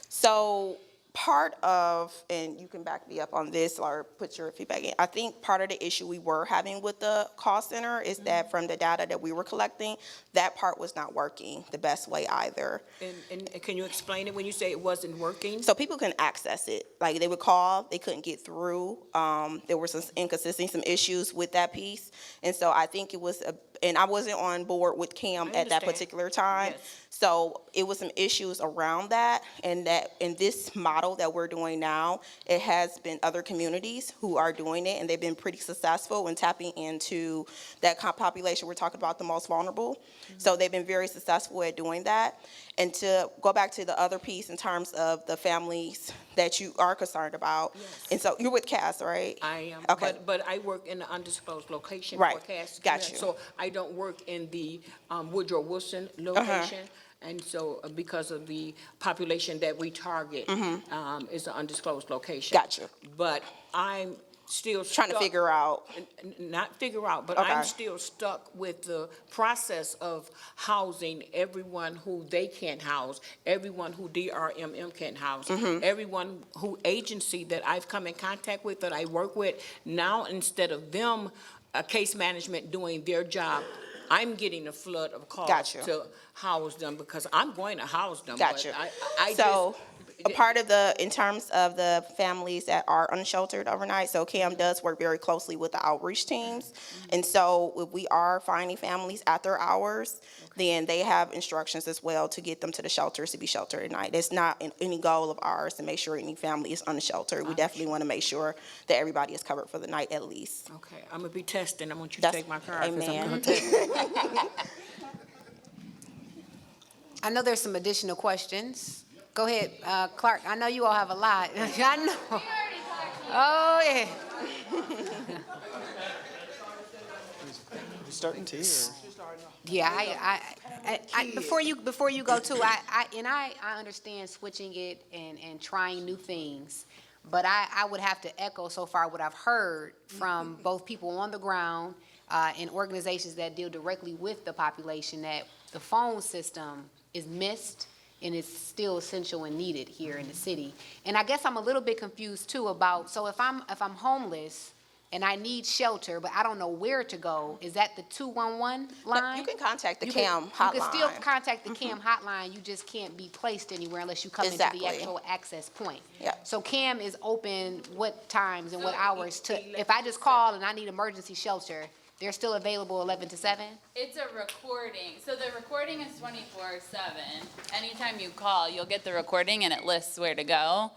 So part of, and you can back me up on this or put your feedback in, I think part of the issue we were having with the call center is that from the data that we were collecting, that part was not working the best way either. And can you explain it when you say it wasn't working? So people couldn't access it. Like they would call, they couldn't get through. There were some inconsistencies, some issues with that piece. And so I think it was, and I wasn't on board with CAM at that particular time. Yes. So it was some issues around that, and that in this model that we're doing now, it has been other communities who are doing it, and they've been pretty successful in tapping into that population we're talking about, the most vulnerable. So they've been very successful at doing that. And to go back to the other piece in terms of the families that you are concerned about, and so you're with CAS, right? I am, Okay. but I work in an undisclosed location. Right. for CAS. Got you. So I don't work in the Woodrow Wilson location. And so because of the population that we target, is an undisclosed location. Got you. But I'm still Trying to stuck- figure out. Not figure out, but Okay. I'm still stuck with the process of housing everyone who they can't house, everyone who DRMM can't house, everyone who agency that I've come in contact with, that I work with. Now, instead of them, case management doing their job, I'm getting a flood of calls Gotcha. to house them, because I'm going to house them. Gotcha. But I So a part of in terms of the families that are unsheltered overnight, so CAM does work very closely with the outreach teams. And so if we are finding families after hours, then they have instructions as well to get them to the shelters to be sheltered at night. It's not any goal of ours to make sure any family is unsheltered. We definitely want to make sure that everybody is covered for the night at least. Okay, I'm gonna be testing. I want you to take my card. 'Cause I'm Amen. gonna test. I know there's some additional questions. Go ahead, Clark. I know you all have a lot. I know. Oh, yeah. You starting tea or? Yeah, before you go to, I understand switching it and trying new things, but I would have to echo so far what I've heard from both people on the ground and organizations that deal directly with the population, that the phone system is missed and it's still essential and needed here in the city. And I guess I'm a little bit confused too about, so if I'm homeless and I need shelter, but I don't know where to go, is that the 211 line? You can contact the You CAM You hotline. can still contact the CAM hotline, you just can't be placed anywhere unless you come into Exactly. the actual access point. Yeah. So CAM is open what times and what hours to, if I just call and I need emergency shelter, they're still available 11 to 7? It's a recording. So the recording is 24/7. Anytime you call, you'll get the recording and it lists where to go.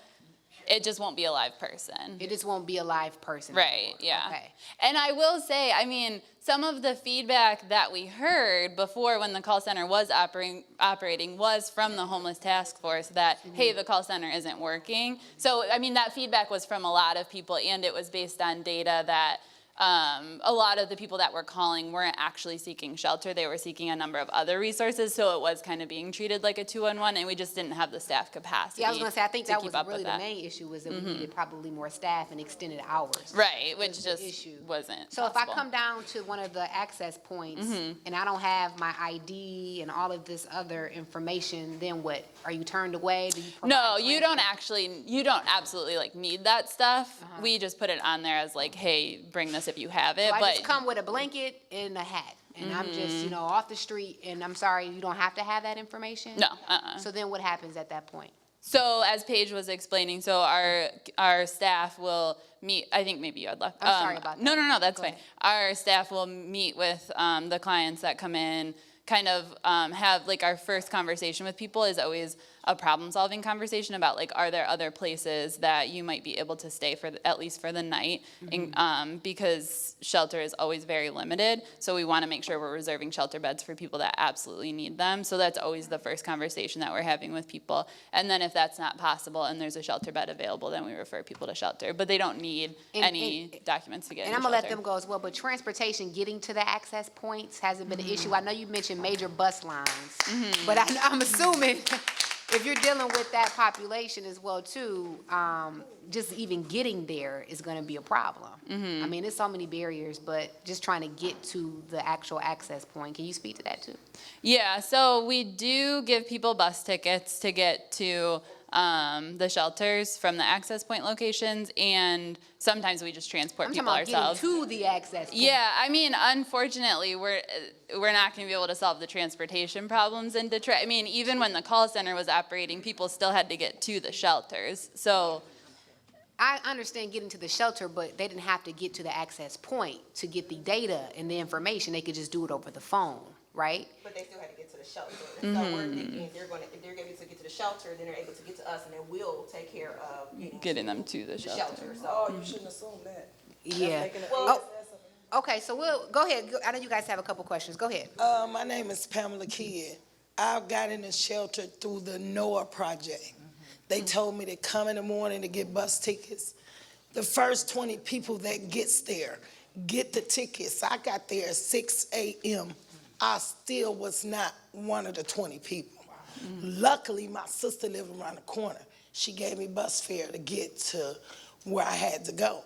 It just won't be a live person. It just won't be a live person. Right, anymore. yeah. Okay. And I will say, I mean, some of the feedback that we heard before when the call center was operating was from the homeless task force that, hey, the call center isn't working. So, I mean, that feedback was from a lot of people, and it was based on data that a lot of the people that were calling weren't actually seeking shelter. They were seeking a number of other resources, so it was kind of being treated like a 2-on-1, and we just didn't have the staff capacity. Yeah, I was going to say, I think that was keep up really with the that. main issue was that we needed probably more staff and extended hours. Right, which was the just issue. wasn't So if I possible. come down to one of the access points and I don't have my ID and all of this other information, then what? Are you turned away? Do you No, you don't absolutely like need that stuff. We just put it on there as like, hey, bring this if you have it. So I but just come with a blanket and a hat, and I'm just, off the street, and I'm sorry, you don't have to have that information? No, So then what happens at that point? So as Paige was explaining, so our staff will meet, I think maybe you had left. I'm sorry about that. No, that's Go fine. ahead. Our staff will meet with the clients that come in, kind of have, like, our first conversation with people is always a problem-solving conversation about, like, are there other places that you might be able to stay for at least for the night, because shelter is always very limited. So we want to make sure we're reserving shelter beds for people that absolutely need them. So that's always the first conversation that we're having with people. And then if that's not possible and there's a shelter bed available, then we refer people to shelter. But they don't need any documents to get And into I'm gonna let shelter. them go as well, but transportation getting to the access points hasn't been an issue. I know you mentioned major bus lines, but I'm assuming if you're dealing with that population as well too, just even getting there is gonna be a problem. I mean, there's so many barriers, but just trying to get to the actual access point. Can you speak to that too? Yeah, so we do give people bus tickets to get to the shelters from the access point locations, and sometimes we just transport I'm people talking about ourselves. getting to the access point. Yeah, I mean, unfortunately, we're not going to be able to solve the transportation problems in Detroit. I mean, even when the call center was operating, people still had to get to the shelters. So I understand getting to the shelter, but they didn't have to get to the access point to get the data and the information. They could just do it over the phone, right? But they still had to get to the shelter. So we're thinking if they're able to get to the shelter, then they're able to get to us, and then we'll take care of getting them to the shelter. So You shouldn't assume that. Yeah. Okay, so we'll, go ahead. I know you guys have a couple questions. Go ahead. My name is Pamela Kidd. I got in the shelter through the NOAA project. They told me to come in the morning to get bus tickets. The first 20 people that gets there get the tickets. I got there at 6 a.m. I still was not one of the 20 people. Luckily, my sister lived around the corner. She gave me bus fare to get to where I had to go.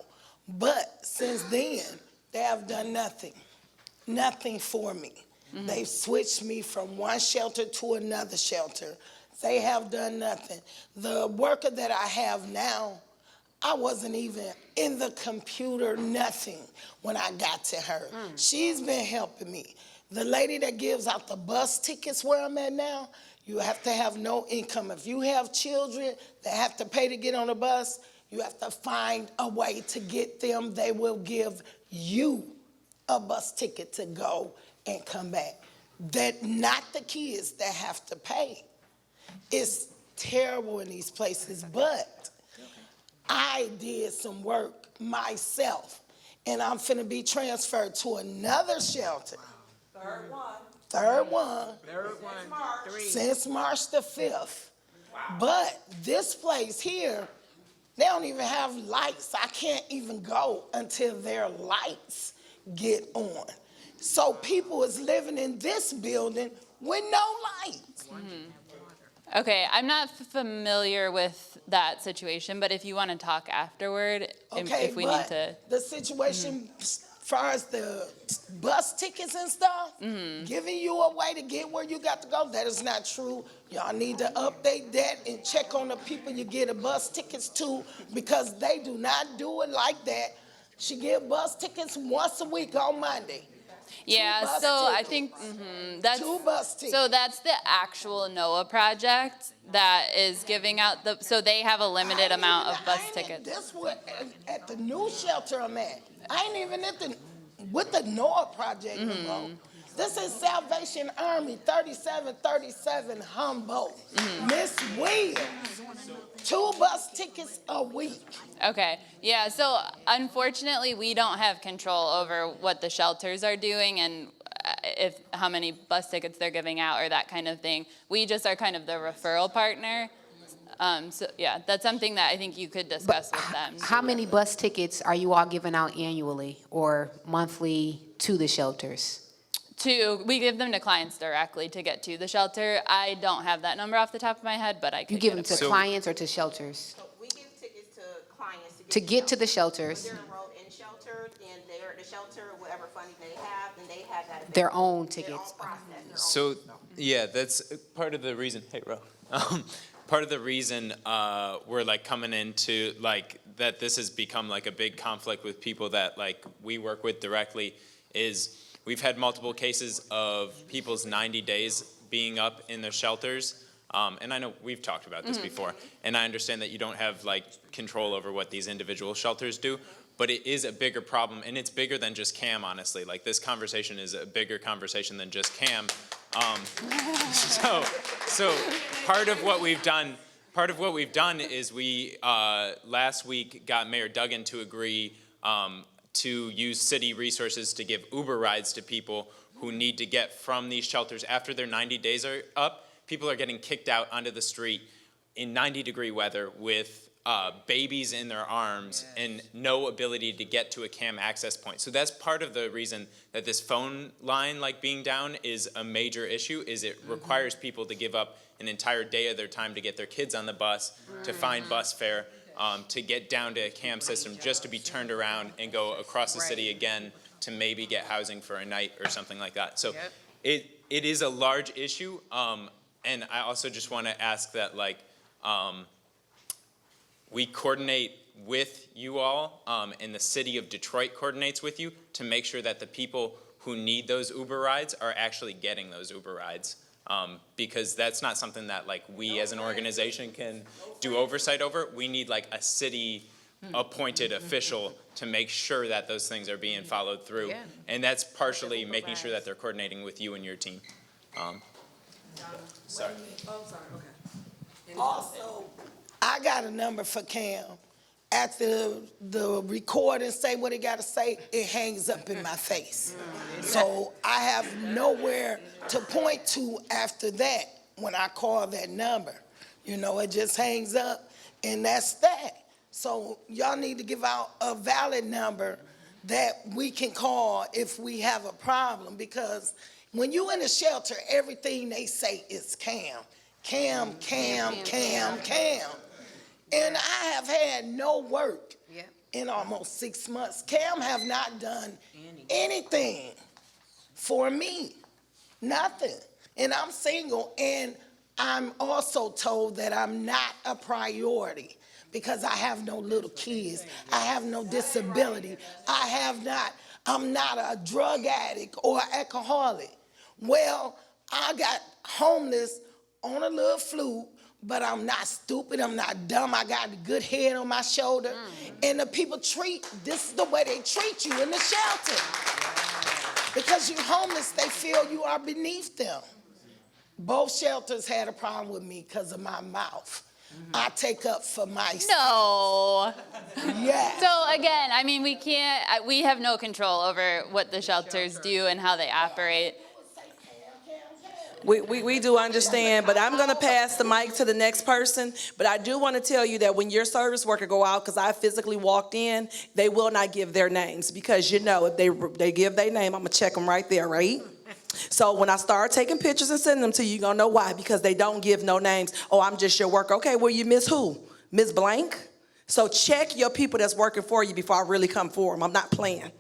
But since then, they have done nothing for me. They've switched me from one shelter to another shelter. They have done nothing. The worker that I have now, I wasn't even in the computer, nothing, when I got to her. She's been helping me. The lady that gives out the bus tickets where I'm at now, you have to have no income. If you have children that have to pay to get on a bus, you have to find a way to get them. They will give you a bus ticket to go and come back. That not the kids that have to pay. It's terrible in these places, but I did some work myself, and I'm finna be transferred to another shelter. Third one. Since March the 5th. But this place here, they don't even have lights. I can't even go until their lights get on. So people is living in this building with no lights. Okay, I'm not familiar with that situation, but if you want to talk afterward, if we need to. The situation as far as the bus tickets and stuff, giving you a way to get where you got to go, that is not true. Y'all need to update that and check on the people you get a bus tickets to, because they do not do it like that. She give bus tickets once a week on Monday. Yeah, bus so I tickets. think that's 2 bus tickets. So that's the actual NOAA project that is giving out the. So they have a limited amount of bus tickets. This was at the new shelter I'm at. I ain't even at the with the NOAA project, Monroe. This is Salvation Army, 3737 Humboldt. Miss Williams, 2 bus tickets a week. Okay, yeah, so unfortunately, we don't have control over what the shelters are doing and how many bus tickets they're giving out or that kind of thing. We just are kind of the referral partner. So yeah, that's something that I think you could discuss with them. How many bus tickets are you all giving out annually or monthly to the shelters? We give them to clients directly to get to the shelter. I don't have that number off the top of my head, but I could You give them get to it. clients or to shelters? We give tickets to clients To get to the shelters, They're enrolled in shelter, and they're at the shelter, whatever funding they have, and they have that. their own tickets. So, yeah, that's part of the reason, hey, Ro. Part of the reason we're like coming into like that this has become like a big conflict with people that like we work with directly is we've had multiple cases of people's 90 days being up in their shelters. And I know we've talked about this before, and I understand that you don't have like control over what these individual shelters do, but it is a bigger problem, and it's bigger than just CAM, honestly. Like this conversation is a bigger conversation than just CAM. So part of what we've done is we last week got Mayor Duggan to agree to use city resources to give Uber rides to people who need to get from these shelters after their 90 days are up. People are getting kicked out onto the street in 90-degree weather with babies in their arms and no ability to get to a CAM access point. So that's part of the reason that this phone line like being down is a major issue, is it requires people to give up an entire day of their time to get their kids on the bus, to find bus fare, to get down to a CAM system just to be turned around and go across the city again to maybe get housing for a night or something like that. So it is a large issue. And I also just want to ask that like we coordinate with you all and the city of Detroit coordinates with you to make sure that the people who need those Uber rides are actually getting those Uber rides. Because that's not something that like we as an organization can do oversight over. We need like a city appointed official to make sure that those things are being followed through. And that's partially making sure that they're coordinating with you and your team. Sorry. Oh, sorry, okay. Also, I got a number for Cam. After the recording say what it got to say, it hangs up in my face. So I have nowhere to point to after that when I call that number. You know, it just hangs up, and that's that. So y'all need to give out a valid number that we can call if we have a problem, because when you in a shelter, everything they say is Cam. Cam, Cam, Cam, Cam. And I have had no work in almost 6 months. Cam have not done anything for me, nothing. And I'm single, and I'm also told that I'm not a priority because I have no little kids. I have no disability. I'm not a drug addict or alcoholic. Well, I got homeless on a little flute, but I'm not stupid, I'm not dumb, I got a good head on my shoulder. And the people this is the way they treat you in the shelter. Because you're homeless, they feel you are beneath them. Both shelters had a problem with me because of my mouth. I take up for myself. No. Yeah. So again, I mean, we have no control over what the shelters do and how they operate. We do understand, but I'm going to pass the mic to the next person. But I do want to tell you that when your service worker go out, because I physically walked in, they will not give their names, because you know if they give their name, I'm going to check them right there, right? So when I start taking pictures and sending them to you, you're going to know why, because they don't give no names. Oh, I'm just your worker. Okay, well, you miss who? Miss Blank? So check your people that's working for you before I really come for them. I'm not playing.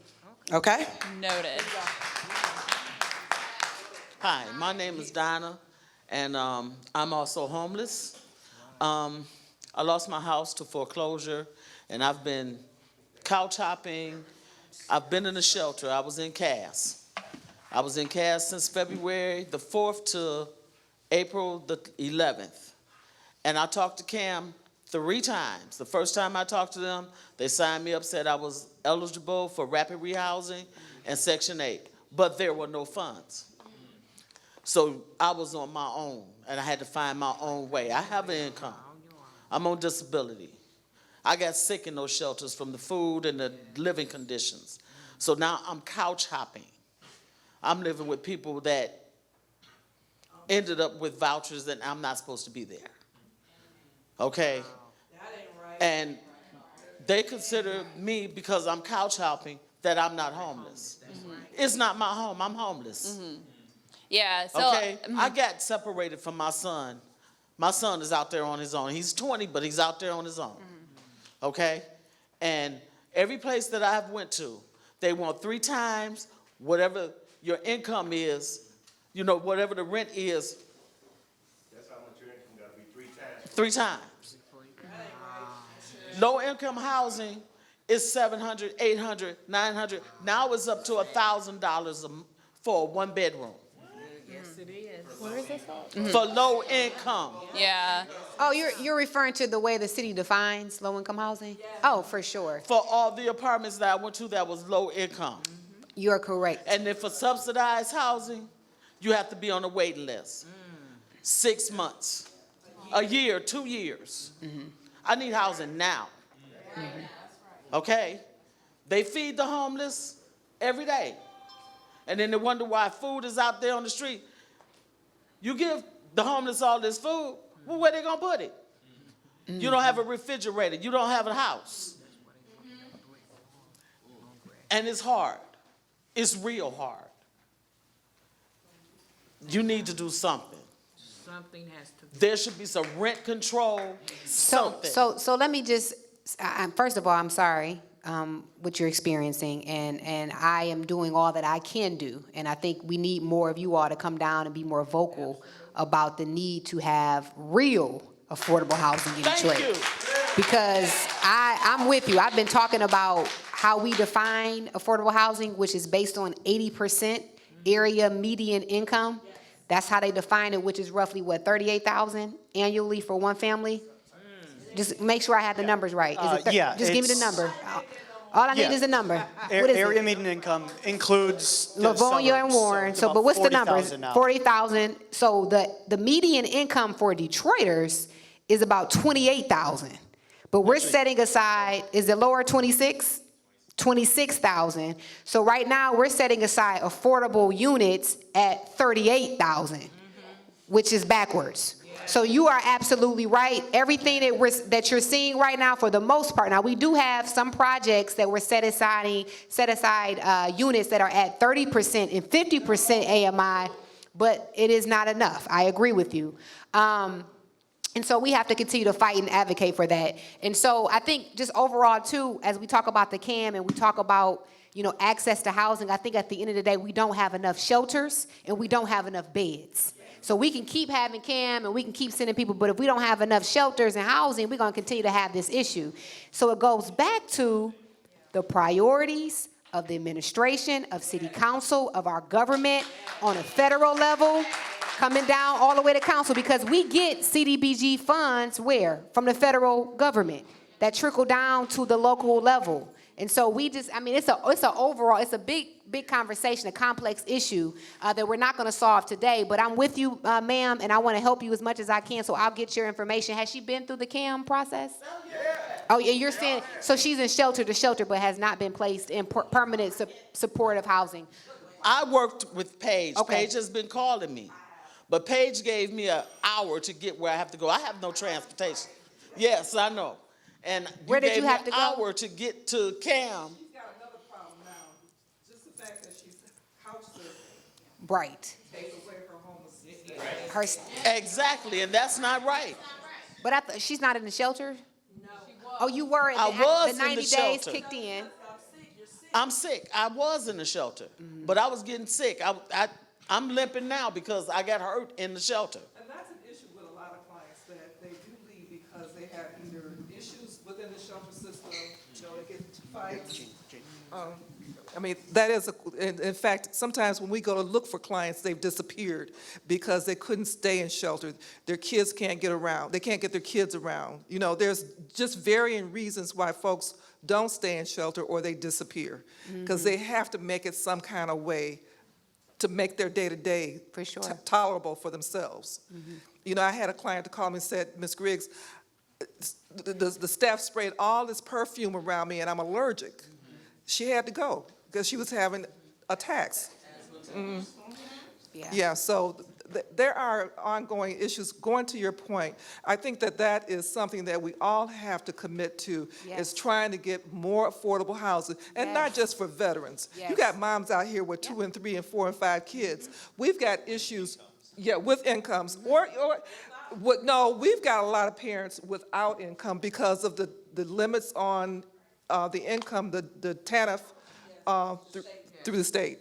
Okay? Noted. Hi, my name is Donna, and I'm also homeless. I lost my house to foreclosure, and I've been couch hopping. I've been in a shelter. I was in Cass. I was in Cass since February the 4th to April the 11th. And I talked to Cam 3 times. The first time I talked to them, they signed me up, said I was eligible for rapid rehousing. and Section 8, but there were no funds. So I was on my own, and I had to find my own way. I have an income. I'm on disability. I got sick in those shelters from the food and the living conditions. So now I'm couch hopping. I'm living with people that ended up with vouchers that I'm not supposed to be there. Okay? And they consider me, because I'm couch hopping, that I'm not homeless. It's not my home, I'm homeless. Yeah, so. Okay? I got separated from my son. My son is out there on his own. He's 20, but he's out there on his own. Okay? And every place that I've went to, they want 3 times whatever your income is, you know, whatever the rent is. That's how much your income got to be 3 times. 3 times. Low income housing is $700, $800, $900. Now it's up to $1,000 for a 1 bedroom. Yes, it is. Where is this at? For low income. Yeah. Oh, you're referring to the way the city defines low-income housing? Oh, for sure. For all the apartments that I went to that was low income. You're correct. And then for subsidized housing, you have to be on a waiting list. 6 months, a year, 2 years. I need housing now. Okay? They feed the homeless every day. And then they wonder why food is out there on the street. You give the homeless all this food, well, where they gonna put it? You don't have a refrigerator. You don't have a house. And it's hard. It's real hard. You need to do something. Something has to. There should be some rent control, something. So let me just, first of all, I'm sorry what you're experiencing, and I am doing all that I can do, and I think we need more of you all to come down and be more vocal about the need to have real affordable housing in Detroit. Thank you. Because I'm with you. I've been talking about how we define affordable housing, which is based on 80% area median income. That's how they define it, which is roughly, what, $38,000 annually for one family? Just make sure I have the numbers right. Is it Yeah, just give me the it's- number. All I need Yeah. is a number. What is Area it? median income includes the Livonia and suburbs, Warren. it's So, about but what's the numbers? 40,000 now. 40,000. So the median income for Detroiters is about 28,000. But we're setting aside, is it lower 26? 26,000. So right now we're setting aside affordable units at 38,000, which is backwards. So you are absolutely right. Everything that you're seeing right now, for the most part, now we do have some projects that we're set aside units that are at 30% and 50% AMI, but it is not enough. I agree with you. And so we have to continue to fight and advocate for that. And so I think just overall too, as we talk about the CAM and we talk about, you know, access to housing, I think at the end of the day, we don't have enough shelters and we don't have enough beds. So we can keep having CAM and we can keep sending people, but if we don't have enough shelters and housing, we're gonna continue to have this issue. So it goes back to the priorities of the administration, of city council, of our government on a federal level, coming down all the way to council, because we get CDBG funds where? From the federal government that trickle down to the local level. And so we just, I mean, it's a big conversation, a complex issue that we're not gonna solve today, but I'm with you, ma'am, and I wanna help you as much as I can, so I'll get your information. Has she been through the CAM process? Oh, yeah, you're saying, so she's in shelter to shelter, but has not been placed in permanent supportive housing. I worked with Paige. Okay. Paige has been calling me. But Paige gave me an hour to get where I have to go. I have no transportation. Yes, I know. And Where did gave you me have an to go? hour to get to CAM. She's got another problem now. Just the fact that she's couch surfing Right. takes away her homelessness. Exactly, and that's not right. But she's not in the shelter? No. Oh, you were? I was the 90 in the days shelter. kicked in. I'm sick. I was in the shelter, but I was getting sick. I'm limping now because I got hurt in the shelter. And that's an issue with a lot of clients, that they do leave because they have either issues within the shelter system, you know, they get into fights. I mean, that is, in fact, sometimes when we go to look for clients, they've disappeared because they couldn't stay in shelter. Their kids can't get around. They can't get their kids around. You know, there's just varying reasons why folks don't stay in shelter or they disappear. Because they have to make it some kind of way to make their day-to-day For sure. tolerable for themselves. You know, I had a client to call me and said, Ms. Griggs, the staff sprayed all this perfume around me and I'm allergic. She had to go because she was having attacks. Yeah, so there are ongoing issues. Going to your point, I think that that is something that we all have to commit to, is trying to get more affordable housing, and not just for veterans. You got moms out here with 2 and 3 and 4 and 5 kids. We've got issues, with incomes, no, we've got a lot of parents without income because of the limits on the income, the TANF through the state,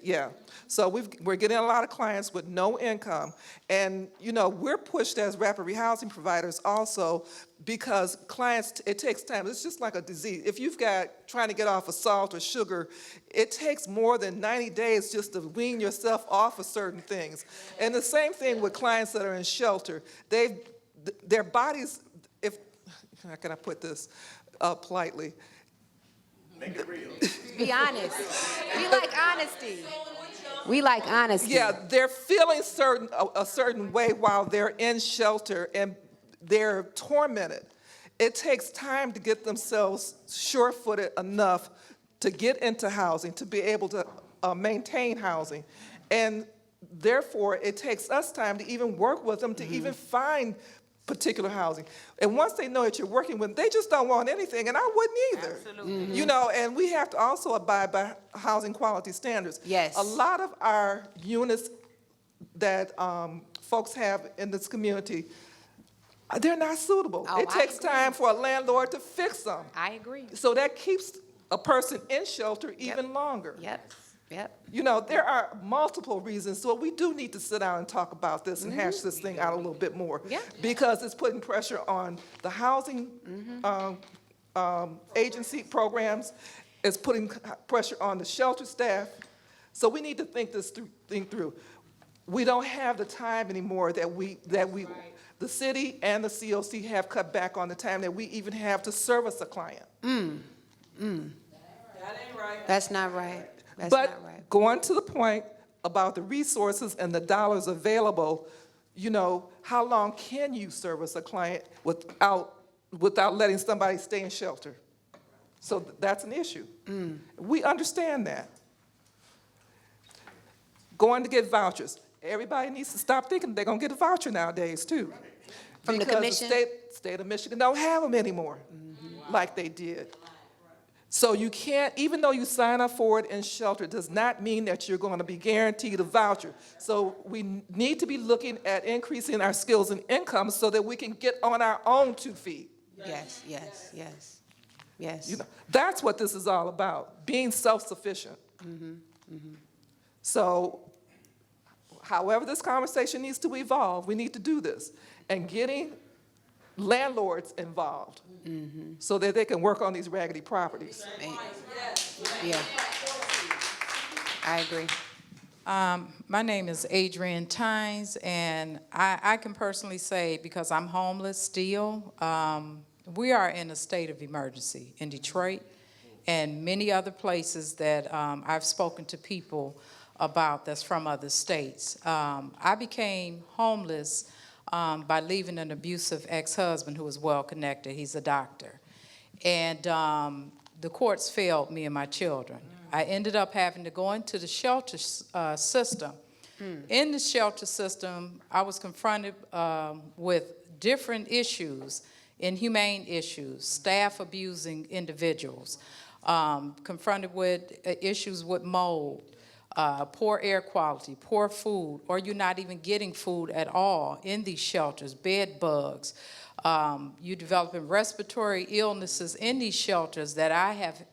So we're getting a lot of clients with no income. And, we're pushed as rapid rehousing providers also because clients, it takes time. It's just like a disease. If you've got trying to get off of salt or sugar, it takes more than 90 days just to wean yourself off of certain things. And the same thing with clients that are in shelter. Their bodies, how can I put this politely? Make it real. Be honest. We like honesty. We like honesty. Yeah, they're feeling a certain way while they're in shelter and they're tormented. It takes time to get themselves sure-footed enough to get into housing, to be able to maintain housing. And therefore, it takes us time to even work with them to even find particular housing. And once they know that you're working with them, they just don't want anything, and I wouldn't either. Absolutely. And we have to also abide by housing quality standards. Yes. A lot of our units that folks have in this community, they're not suitable. It takes time for a landlord to fix them. I agree. So that keeps a person in shelter even longer. Yep. There are multiple reasons, so we do need to sit down and talk about this and hash this thing out a little bit more. Because it's putting pressure on the housing agency programs, it's putting pressure on the shelter staff. So we need to think this thing through. We don't have the time anymore the city and the COC have cut back on the time that we even have to service a client. That ain't right. That's not right. But going to the point about the resources and the dollars available, how long can you service a client without letting somebody stay in shelter? So that's an issue. We understand that. Going to get vouchers. Everybody needs to stop thinking they're going to get a voucher nowadays, too. From the commission? The state of Michigan don't have them anymore like they did. So you can't, even though you sign up for it in shelter, it does not mean that you're going to be guaranteed a voucher. So we need to be looking at increasing our skills and income so that we can get on our own 2 feet. Yes. That's what this is all about, being self-sufficient. So however this conversation needs to evolve, we need to do this. And getting landlords involved so that they can work on these raggedy properties. Yeah, I agree. My name is Adrienne Tynes, and I can personally say, because I'm homeless still, we are in a state of emergency in Detroit and many other places that I've spoken to people about that's from other states. I became homeless by leaving an abusive ex-husband who was well-connected. He's a doctor. And the courts failed me and my children. I ended up having to go into the shelter system. In the shelter system, I was confronted with different issues, inhumane issues, staff abusing individuals, confronted with issues with mold, poor air quality, poor food, or you're not even getting food at all in these shelters, bed bugs. You're developing respiratory illnesses in these shelters that I have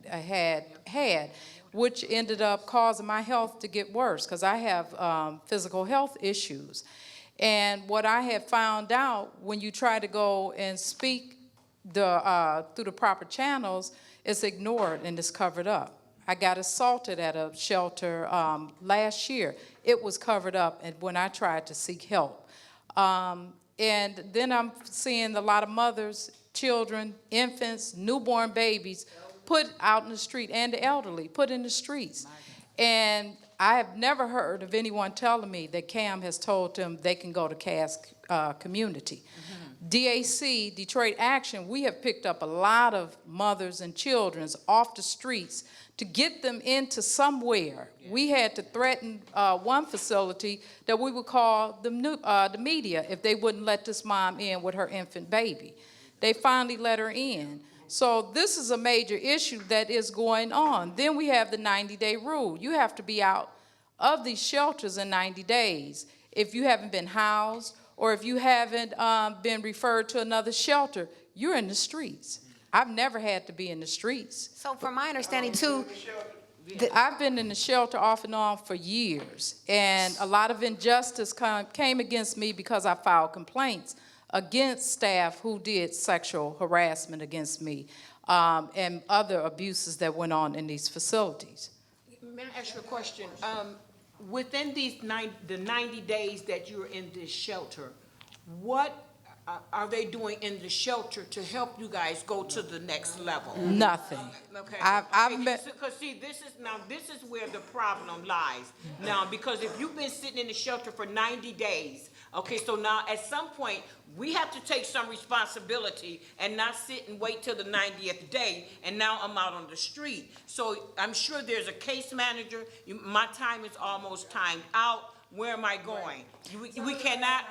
had, which ended up causing my health to get worse because I have physical health issues. And what I have found out when you try to go and speak through the proper channels, it's ignored and it's covered up. I got assaulted at a shelter last year. It was covered up and when I tried to seek help. And then I'm seeing a lot of mothers, children, infants, newborn babies put out in the street, and the elderly put in the streets. And I have never heard of anyone telling me that CAM has told them they can go to Cass community. DAC, Detroit Action, we have picked up a lot of mothers and children off the streets to get them into somewhere. We had to threaten one facility that we would call the media if they wouldn't let this mom in with her infant baby. They finally let her in. So this is a major issue that is going on. Then we have the 90-day rule. You have to be out of these shelters in 90 days. If you haven't been housed or if you haven't been referred to another shelter, you're in the streets. I've never had to be in the streets. So from my understanding too, I've been in the shelter off and on for years, and a lot of injustice came against me because I filed complaints against staff who did sexual harassment against me and other abuses that went on in these facilities. May I ask you a question? Within the 90 days that you're in this shelter, what are they doing in the shelter to help you guys go to the next level? Nothing. Okay. I've met. Because see, this is where the problem lies. Now, because if you've been sitting in the shelter for 90 days, okay, so now at some point, we have to take some responsibility and not sit and wait till the 90th day, and now I'm out on the street. So I'm sure there's a case manager. My time is almost timed out. Where am I going? We cannot.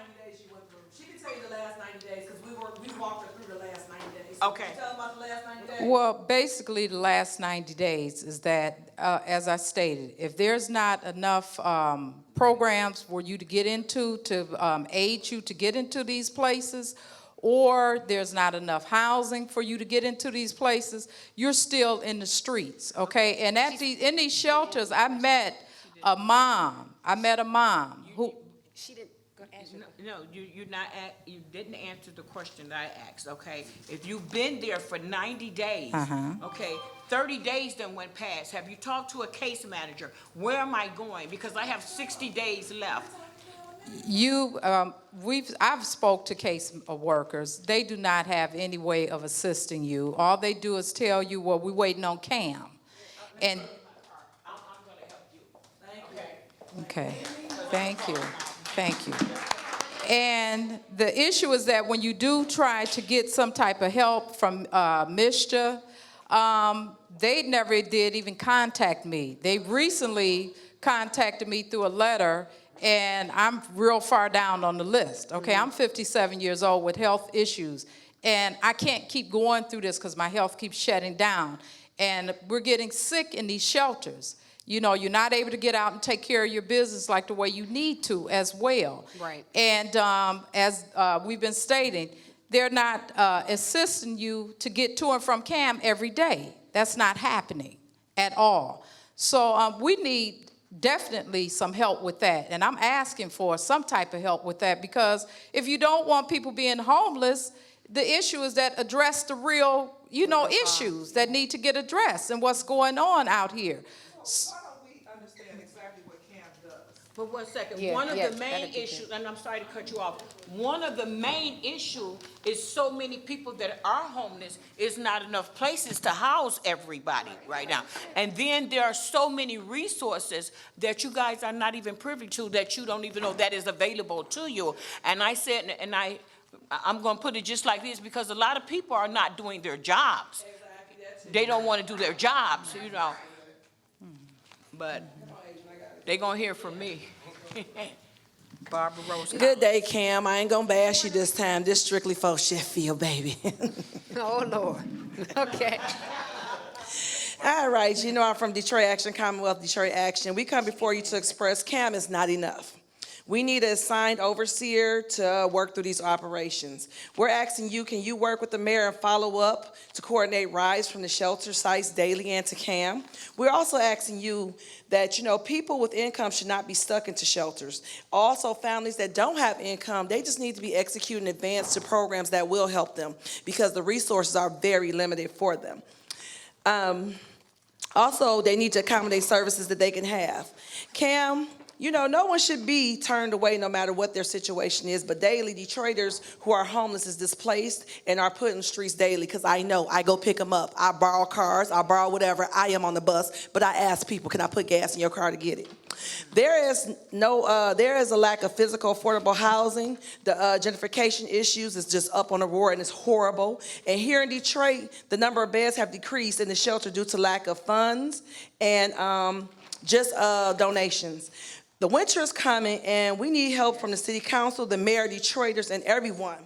She can tell you the last 90 days because we walked her through the last 90 days. Okay. Can you tell them about the last 90 days? Well, basically, the last 90 days is that, as I stated, if there's not enough programs for you to get into to aid you to get into these places, or there's not enough housing for you to get into these places, you're still in the streets, okay? And in these shelters, I met a mom who... She didn't answer. No, you didn't answer the question that I asked, okay? If you've been there for 90 days, okay, 30 days then went past. Have you talked to a case manager? Where am I going? Because I have 60 days left. I've spoke to case workers. They do not have any way of assisting you. All they do is tell you, well, we're waiting on CAM. And I'm gonna help you. okay, thank you. Thank you. And the issue is that when you do try to get some type of help from MSHA, they never did even contact me. They recently contacted me through a letter, and I'm real far down on the list. Okay, I'm 57 years old with health issues, and I can't keep going through this because my health keeps shutting down. And we're getting sick in these shelters. You know, you're not able to get out and take care of your business like the way you need to as well. Right. And as we've been stating, they're not assisting you to get to and from CAM every day. That's not happening at all. So we need definitely some help with that. And I'm asking for some type of help with that, because if you don't want people being homeless, the issue is that address the real, issues that need to get addressed and what's going on out here. Why don't we understand exactly what CAM does? But 1 second, Yeah, one of yeah, the main that'd be issues, and I'm sorry to cut you off, one of the main issues is so many people that are homeless is not enough places to house everybody right now. And then there are so many resources that you guys are not even privy to, that you don't even know that is available to you. And I said, and I'm going to put it just like this, because a lot of people are not doing their jobs. They don't want to do their jobs, But they're going to hear from me. Barbara Rose. Good day, Cam. I ain't gonna bash you this time. This strictly for Sheffield, baby. Oh, Lord. Okay. All right, I'm from Detroit Action, Commonwealth Detroit Action. We come before you to express CAM is not enough. We need an assigned overseer to work through these operations. We're asking you, can you work with the mayor and follow up to coordinate rides from the shelter sites daily and to CAM? We're also asking you that, people with income should not be stuck into shelters. Also, families that don't have income, they just need to be executed in advance to programs that will help them, because the resources are very limited for them. Also, they need to accommodate services that they can have. CAM you know, no one should be turned away no matter what their situation is, but daily, Detroiters who are homeless is displaced and are put in the streets daily, because I know I go pick them up. I borrow cars, I borrow whatever, I am on the bus, but I ask people, can I put gas in your car to get it? There is a lack of physical affordable housing. The gentrification issues is just up on the roar and it's horrible. And here in Detroit, the number of beds have decreased in the shelter due to lack of funds and donations. The winter is coming and we need help from the city council, the mayor, Detroiters, and everyone.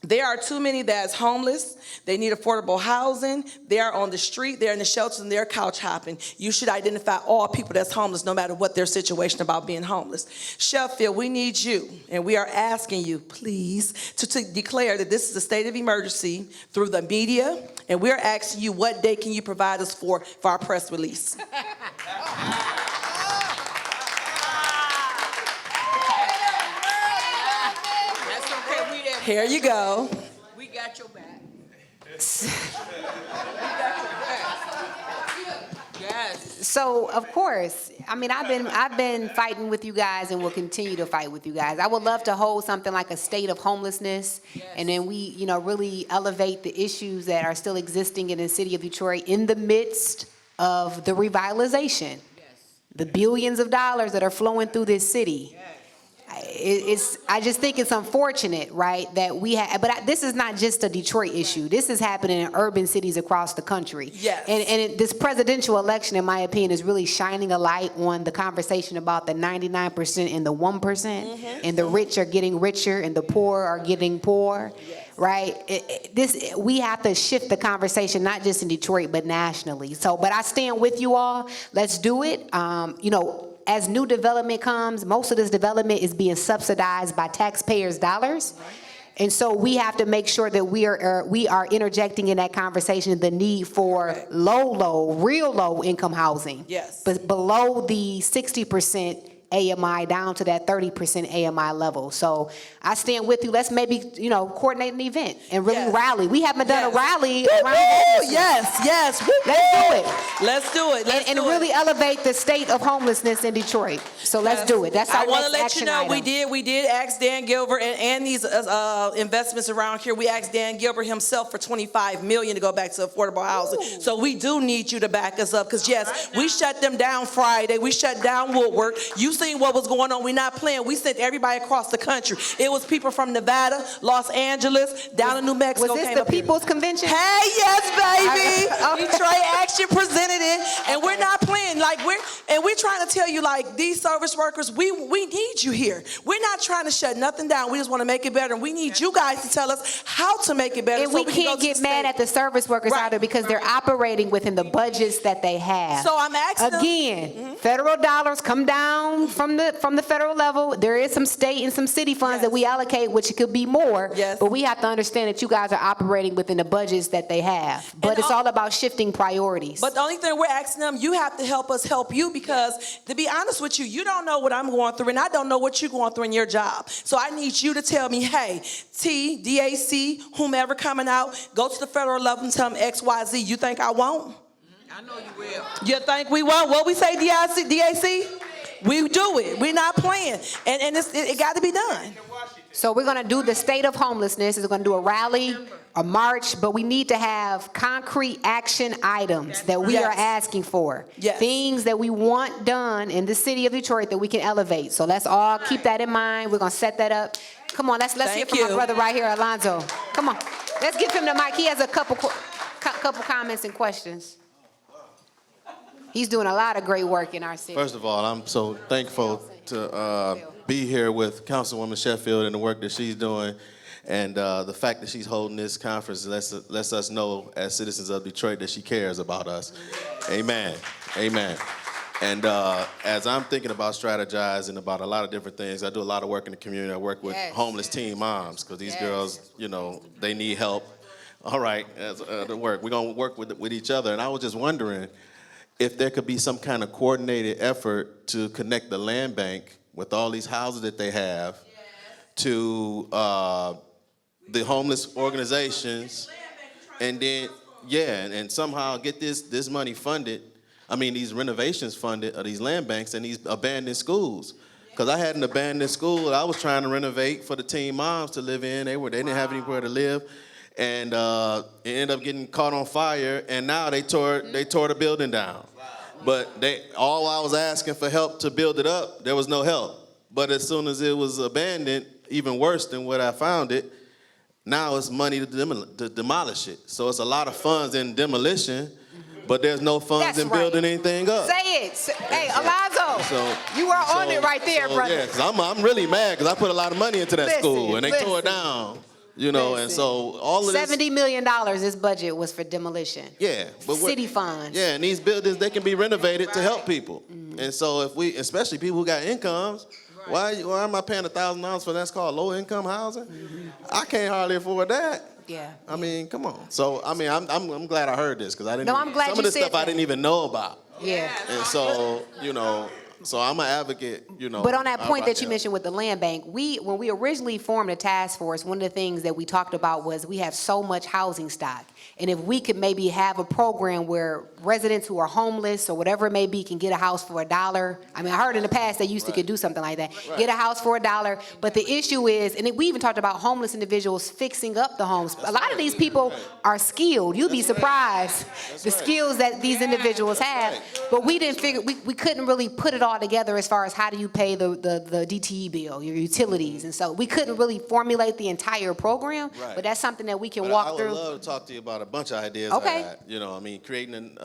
There are too many that's homeless. They need affordable housing. They are on the street. They're in the shelters and they're couch hopping. You should identify all people that's homeless, no matter what their situation about being homeless. Sheffield, we need you, and we are asking you, please, to declare that this is a state of emergency through the media, and we're asking you, what day can you provide us for our press release? Here you go. We got your back. Yes. So, of course, I mean, I've been fighting with you guys and will continue to fight with you guys. I would love to hold something like a state of homelessness, and then we, you know, really elevate the issues that are still existing in the city of Detroit in the midst of the revitalization. The billions of dollars that are flowing through this city. I just think it's unfortunate, right, that we have, but this is not just a Detroit issue. This is happening in urban cities across the country. Yes. And this presidential election, in my opinion, is really shining a light on the conversation about the 99% and the 1%, and the rich are getting richer and the poor are getting poor, right? We have to shift the conversation, not just in Detroit, but nationally. So, but I stand with you all. Let's do it. You know, as new development comes, most of this development is being subsidized by taxpayers' dollars. And so we have to make sure that we are interjecting in that conversation the need for real low income housing. Yes. But below the 60% AMI down to that 30% AMI level. So I stand with you. Let's maybe, you know, coordinate an event and really rally. We haven't done a rally around homelessness. Yes. Let's do it. And really elevate the state of homelessness in Detroit. So let's do it. That's our I want to next let you action know item. we did ask Dan Gilbert and these investments around here. We asked Dan Gilbert himself for $25 million to go back to affordable housing. So we do need you to back us up, because yes, we shut them down Friday. We shut down Woodward. You seen what was going on. We're not playing. We sent everybody across the country. It was people from Nevada, Los Angeles, down in New Mexico. Was this the People's Convention? Hey, yes, baby. Detroit Action presented it, and we're not playing. Like we're trying to tell you, like, these service workers, we need you here. We're not trying to shut nothing down. We just want to make it better, and we need you guys to tell us how to make it better. And we can't get mad at the service workers either, because they're operating within the budgets that they have. So I'm asking them- again, federal dollars come down from the federal level. There is some state and some city funds that we allocate, which could be more. Yes. But we have to understand that you guys are operating within the budgets that they have. But it's all about shifting priorities. But the only thing we're asking them, you have to help us help you, because to be honest with you, you don't know what I'm going through, and I don't know what you're going through in your job. So I need you to tell me, hey, T, DAC, whomever coming out, go to the federal level and tell them XYZ. You think I won't? I know you will. You think we won't? What we say, DAC? We do it. We're not playing. And it got to be done. So we're going to do the state of homelessness. We're going to do a rally, a march, but we need to have concrete action items that we are asking for. Yes. Things that we want done in the city of Detroit that we can elevate. So let's all keep that in mind. We're going to set that up. Come on, let's hear from my brother right here, Alonzo. Come on. Let's give him the mic. He has a couple comments and questions. He's doing a lot of great work in our city. First of all, I'm so thankful to be here with Councilwoman Sheffield and the work that she's doing. And the fact that she's holding this conference lets us know, as citizens of Detroit, that she cares about us. Amen. Amen. And as I'm thinking about strategizing about a lot of different things, I do a lot of work in the community. I work with homeless teen moms, because these girls, you know, they need help. All right, to work. We're going to work with each other. And I was just wondering if there could be some kind of coordinated effort to connect the land bank with all these houses that they have to the homeless organizations, and then, and somehow get this money funded these renovations funded, or these land banks and these abandoned schools. Because I had an abandoned school that I was trying to renovate for the teen moms to live in. They didn't have anywhere to live. And it ended up getting caught on fire, and now they tore the building down. But all I was asking for help to build it up, there was no help. But as soon as it was abandoned, even worse than what I found it, now it's money to demolish it. So it's a lot of funds in demolition, but there's no funds in building anything up. Say it. Hey, Alonzo, you are on it right there, brother. Yeah, because I'm really mad because I put a lot of money into that school, and they tore it down. And so all of this. $70 million this budget was for demolition. Yeah. But city funds. Yeah, and these buildings, they can be renovated to help people. And so especially people who got incomes, why am I paying $1,000 for that's called low income housing? I can't hardly afford that. Yeah. I mean, come on. So I'm glad I heard this because I didn't. No, I'm glad some you of this said stuff I that. didn't even know about. Yeah. And so so I'm an advocate. But on that point that you mentioned with the land bank, when we originally formed a task force, one of the things that we talked about was we have so much housing stock. And if we could maybe have a program where residents who are homeless or whatever it may be can get a house for $1. I mean, I heard in the past they used to could do something like that. Right. Get a house for $1. But the issue is, and we even talked about homeless individuals fixing up the homes. A lot of these people are skilled. You'd be surprised the skills that these individuals have. But we didn't figure, we couldn't really put it all together as far as how do you pay the DTE bill, your utilities. And so we couldn't really formulate the entire program. Right. But that's something that we can walk through. I would love to talk to you about a bunch of ideas. Okay. I had. Creating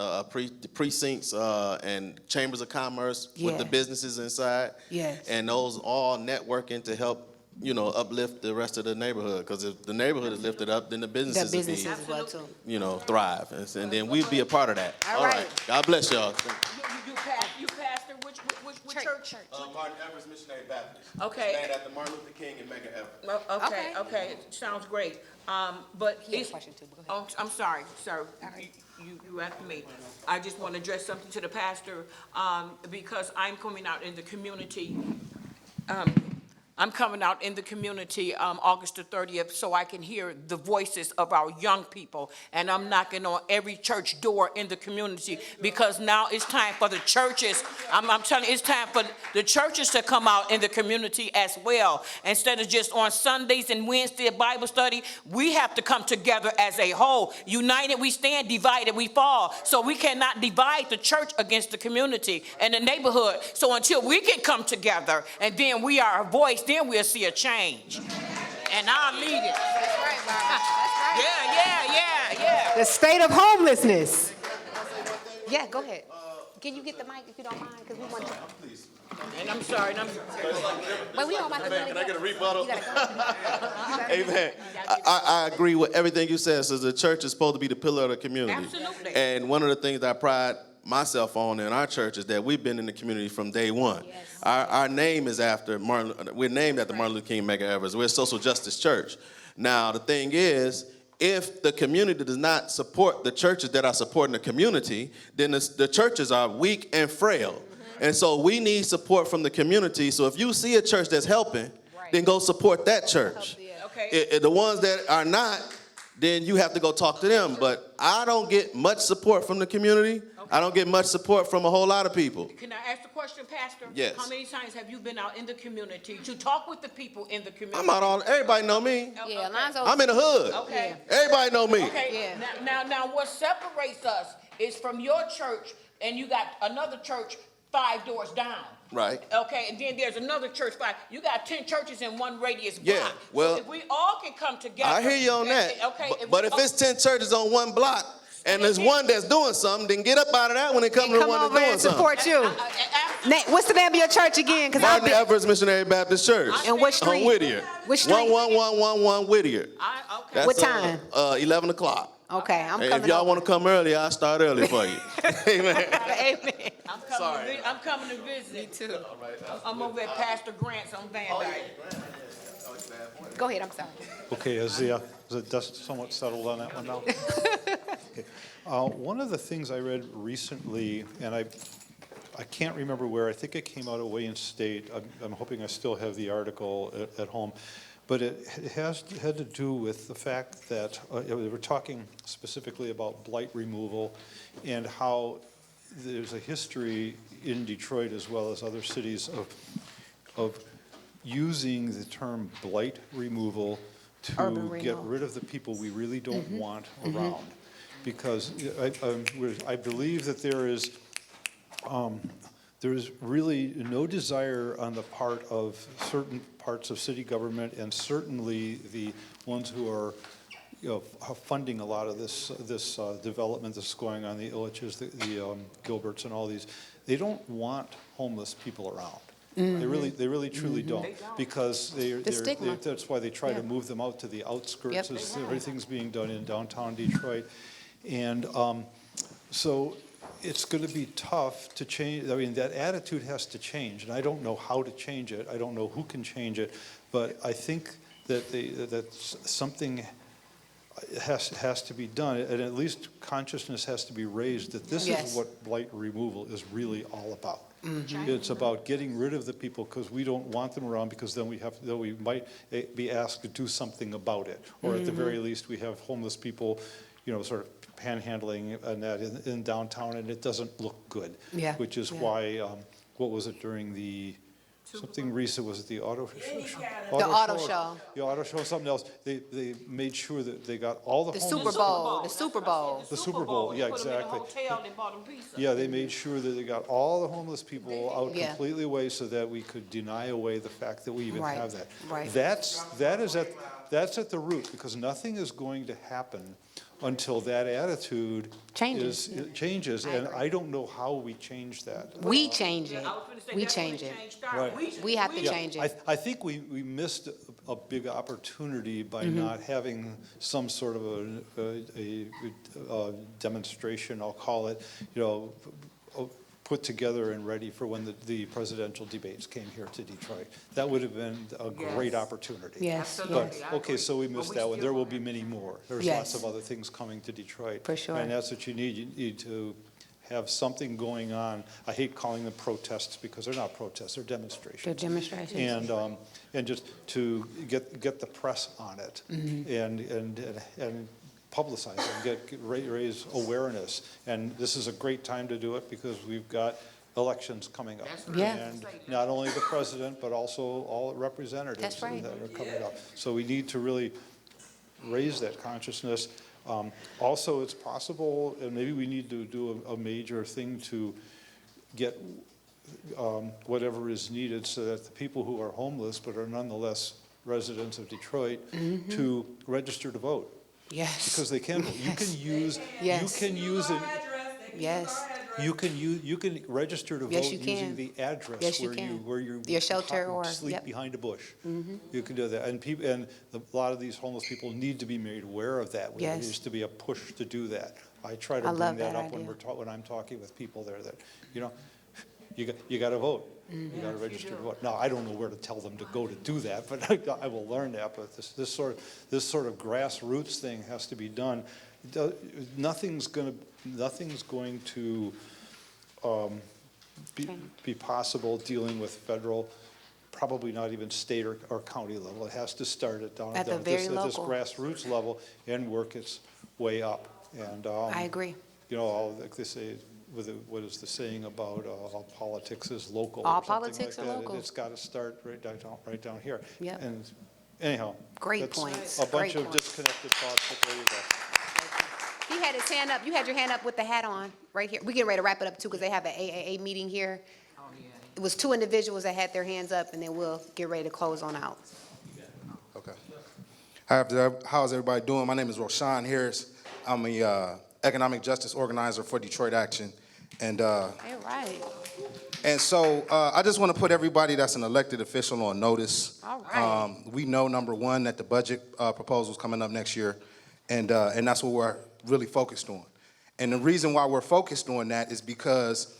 precincts and chambers of commerce with the businesses inside. Yes. And those all networking to help, uplift the rest of the neighborhood. Because if the neighborhood is lifted up, then the businesses will be, thrive. And then we'd be a part of that. All right. God bless y'all. You pastor which church? Martin Evers Missionary Baptist. Okay. Named after Martin Luther King and Medgar Evers. Okay, sounds great. But He had a question too, but go ahead. I'm sorry, sir. You asked me. I just want to address something to the pastor, because I'm coming out in the community. I'm coming out in the community August the 30th so I can hear the voices of our young people. And I'm knocking on every church door in the community because now it's time for the churches. I'm telling you, it's time for the churches to come out in the community as well. Instead of just on Sundays and Wednesday at Bible study, we have to come together as a whole. United we stand, divided we fall. So we cannot divide the church against the community and the neighborhood. So until we can come together and then we are a voice, then we'll see a change. And I'll lead it. That's right, Barbara. That's right. Yeah. The state of homelessness. Yeah, go ahead. Can you get the mic if you don't mind? Because we want to. Please. And I'm sorry. But we don't mind. Can I get a rebuttal? You gotta go. Amen. I agree with everything you said. So the church is supposed to be the pillar of the community. Absolutely. And one of the things that I pride myself on in our church is that we've been in the community from day one. Yes. Our name is after Martin. We're named after Martin Luther King and Medgar Evers. We're a social justice church. Now the thing is, if the community does not support the churches that are supporting the community, then the churches are weak and frail. And so we need support from the community. So if you see a church that's helping, then go support that church. Okay. The ones that are not, then you have to go talk to them. But I don't get much support from the community. I don't get much support from a whole lot of people. Can I ask the question, Pastor? Yes. How many times have you been out in the community to talk with the people in the community? I'm out everybody know me. Yeah, Alonzo. I'm in the hood. Okay. Everybody know me. Okay. Yeah. Now, what separates us is from your church, and you got another church 5 doors down. Right. Okay, and then there's another church 5. You got 10 churches in one radius block. Yeah, well, so if we all can come together. I hear you on that. Okay. But if it's 10 churches on one block, and there's one that's doing something, then get up out of that when it comes to the one that's doing something. Support you. What's the name of your church again? Martin Evers Missionary Baptist Church. And what street? On Whittier. Which street? 11111 Whittier. Okay. What time? 11 o'clock. Okay, I'm Hey, coming. if y'all want to come early, I'll start early for you. Amen. Amen. I'm coming to visit. Me too. I'm over at Pastor Grant's on Van Dyke. Go ahead, I'm sorry. Okay, is the dust somewhat settled on that one now? Okay. One of the things I read recently, and I can't remember where, I think it came out of Wayne State. I'm hoping I still have the article at home. But it had to do with the fact that we were talking specifically about blight removal and how there's a history in Detroit as well as other cities of using the term blight removal to get rid of the people we really don't want around. Because I believe that there is really no desire on the part of certain parts of city government, and certainly the ones who are funding a lot of this development that's going on, the Illiches, the Gilberts, and all these. They don't want homeless people around. They really truly don't, because that's why they try to move them out to the outskirts. Everything's being done in downtown Detroit, and so it's going to be tough to change. I mean, that attitude has to change, and I don't know how to change it. I don't know who can change it, but I think that something has to be done, and at least consciousness has to be raised that this is what blight removal is really all about. It's about getting rid of the people because we don't want them around, because then we might be asked to do something about it, or at the very least we have homeless people, sort of panhandling and that in downtown, and it doesn't look good. Which is why, what was it during the something recent, was it the auto show? The auto show. The auto show, something else. They made sure that they got all the The homeless. Super Bowl. The Super Bowl, yeah, exactly. Yeah, they made sure that they got all the homeless people out completely away so that we could deny away the fact that we even have that. That's at the root, because nothing is going to happen until that attitude changes, and I don't know how we change that. We change it. We change it. Right. We have to change it. I think we missed a big opportunity by not having some sort of a demonstration, I'll call it, put together and ready for when the presidential debates came here to Detroit. That would have been a great opportunity. Yes. But, okay, so we missed that one. There will be many more. There's lots of other things coming to Detroit. For sure. And that's what you need. You need to have something going on. I hate calling them protests, because they're not protests, they're demonstrations. They're demonstrations. And just to get the press on it and publicize it, raise awareness. And this is a great time to do it, because we've got elections coming up. And not only the president, but also all representatives that are coming up. So we need to really raise that consciousness. Also, it's possible, and maybe we need to do a major thing to get whatever is needed so that the people who are homeless but are nonetheless residents of Detroit to register to vote. Yes. Because they can vote. You can use it. Yes. You can register to vote using the address where you your shelter or sleep behind a bush. You can do that, and a lot of these homeless people need to be made aware of that. There needs to be a push to do that. I try to bring that up when I'm talking with people there. That you got to vote. You got to register to vote. Now, I don't know where to tell them to go to do that, but I will learn that. But this sort of grassroots thing has to be done. Nothing's going to be possible dealing with federal, probably not even state or county level. It has to start at this grassroots level and work its way up. And I agree. Like they say, what is the saying about all politics is local? All politics are local. It's got to start right down here. Yep. And anyhow, great points. A bunch of disconnected thoughts, but there you go. He had his hand up. You had your hand up with the hat on right here. We're getting ready to wrap it up too, because they have an AAA meeting here. It was 2 individuals that had their hands up, and then we'll get ready to close on out. Okay. How's everybody doing? My name is Roshan Harris. I'm a economic justice organizer for Detroit Action. And so I just want to put everybody that's an elected official on notice. All right. We know, number one, that the budget proposal is coming up next year, and that's what we're really focused on. And the reason why we're focused on that is because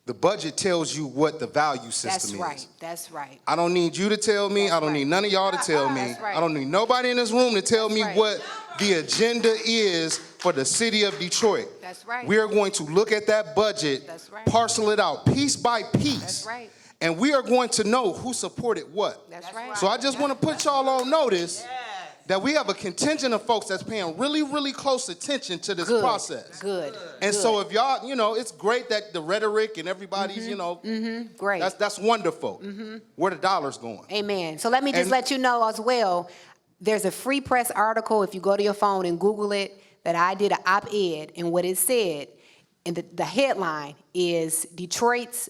the budget tells you what the value system is. That's right. I don't need you to tell me. I don't need none of y'all to tell me. I don't need nobody in this room to tell me what the agenda is for the city of Detroit. That's right. We are going to look at that budget, parcel it out piece by piece. That's right. And we are going to know who supported what. That's right. So I just want to put y'all on notice that we have a contingent of folks that's paying really, really close attention to this process. Good. And so if y'all, it's great that the rhetoric and everybody's, Great. that's wonderful. Where the dollars going? Amen. So let me just And- let you know as well, there's a free press article, if you go to your phone and Google it, that I did an op-ed, and what it said, and the headline is Detroit's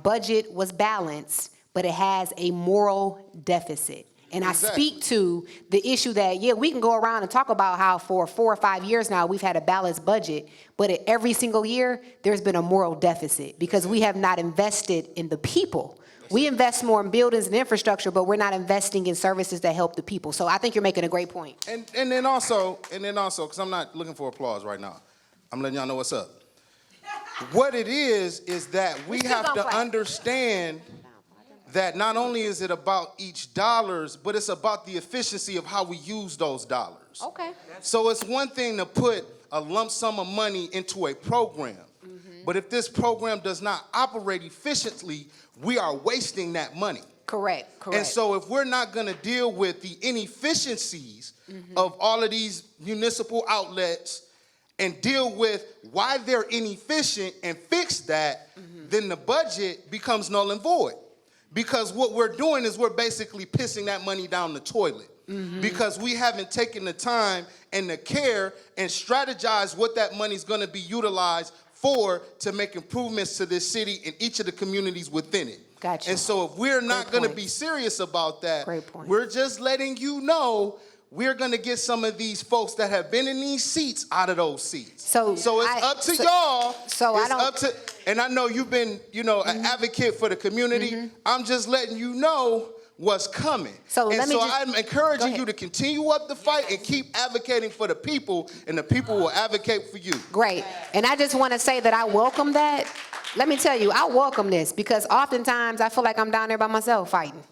budget was balanced, but it has a moral deficit. And I speak to the issue that, we can go around and talk about how for 4 or 5 years now we've had a balanced budget, but every single year there's been a moral deficit because we have not invested in the people. We invest more in buildings and infrastructure, but we're not investing in services that help the people. So I think you're making a great point. And then also, because I'm not looking for applause right now, I'm letting y'all know what's up. What it is that we have to understand that not only is it about each dollars, but it's about the efficiency of how we use those dollars. Okay. So it's one thing to put a lump sum of money into a program, but if this program does not operate efficiently, we are wasting that money. Correct. And so if we're not gonna deal with the inefficiencies of all of these municipal outlets and deal with why they're inefficient and fix that, then the budget becomes null and void. Because what we're doing is we're basically pissing that money down the toilet. Because we haven't taken the time and the care and strategized what that money's gonna be utilized for to make improvements to this city and each of the communities within it. Gotcha. And so if we're not gonna be serious about that, we're just letting you know we're gonna get some of these folks that have been in these seats out of those seats. So it's up to y'all. And I know you've been, an advocate for the community. I'm just letting you know what's coming. I'm encouraging you to continue up the fight and keep advocating for the people, and the people will advocate for you. Great. And I just want to say that I welcome that. Let me tell you, I welcome this because oftentimes I feel like I'm down there by myself fighting.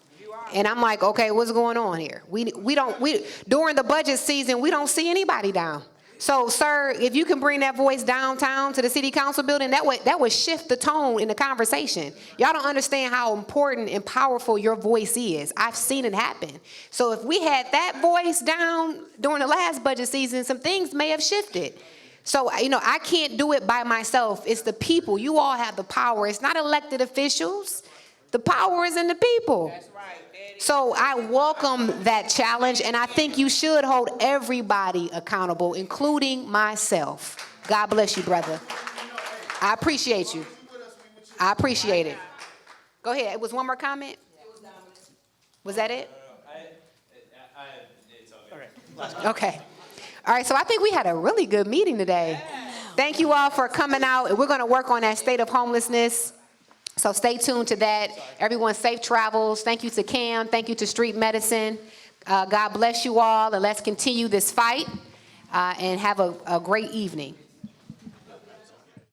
And I'm like, okay, what's going on here? We during the budget season, we don't see anybody down. So, sir, if you can bring that voice downtown to the city council building, that would shift the tone in the conversation. Y'all don't understand how important and powerful your voice is. I've seen it happen. So if we had that voice down during the last budget season, some things may have shifted. So, I can't do it by myself. It's the people. You all have the power. It's not elected officials. The power is in the people. That's right. So I welcome that challenge, and I think you should hold everybody accountable, including myself. God bless you, brother. I appreciate you. I appreciate it. Go ahead. It was one more comment? Was that it? Okay. All right, so I think we had a really good meeting today. Thank you all for coming out, and we're going to work on that state of homelessness. So stay tuned to that. Everyone, safe travels. Thank you to Cam. Thank you to Street Medicine. God bless you all, and let's continue this fight and have a great evening.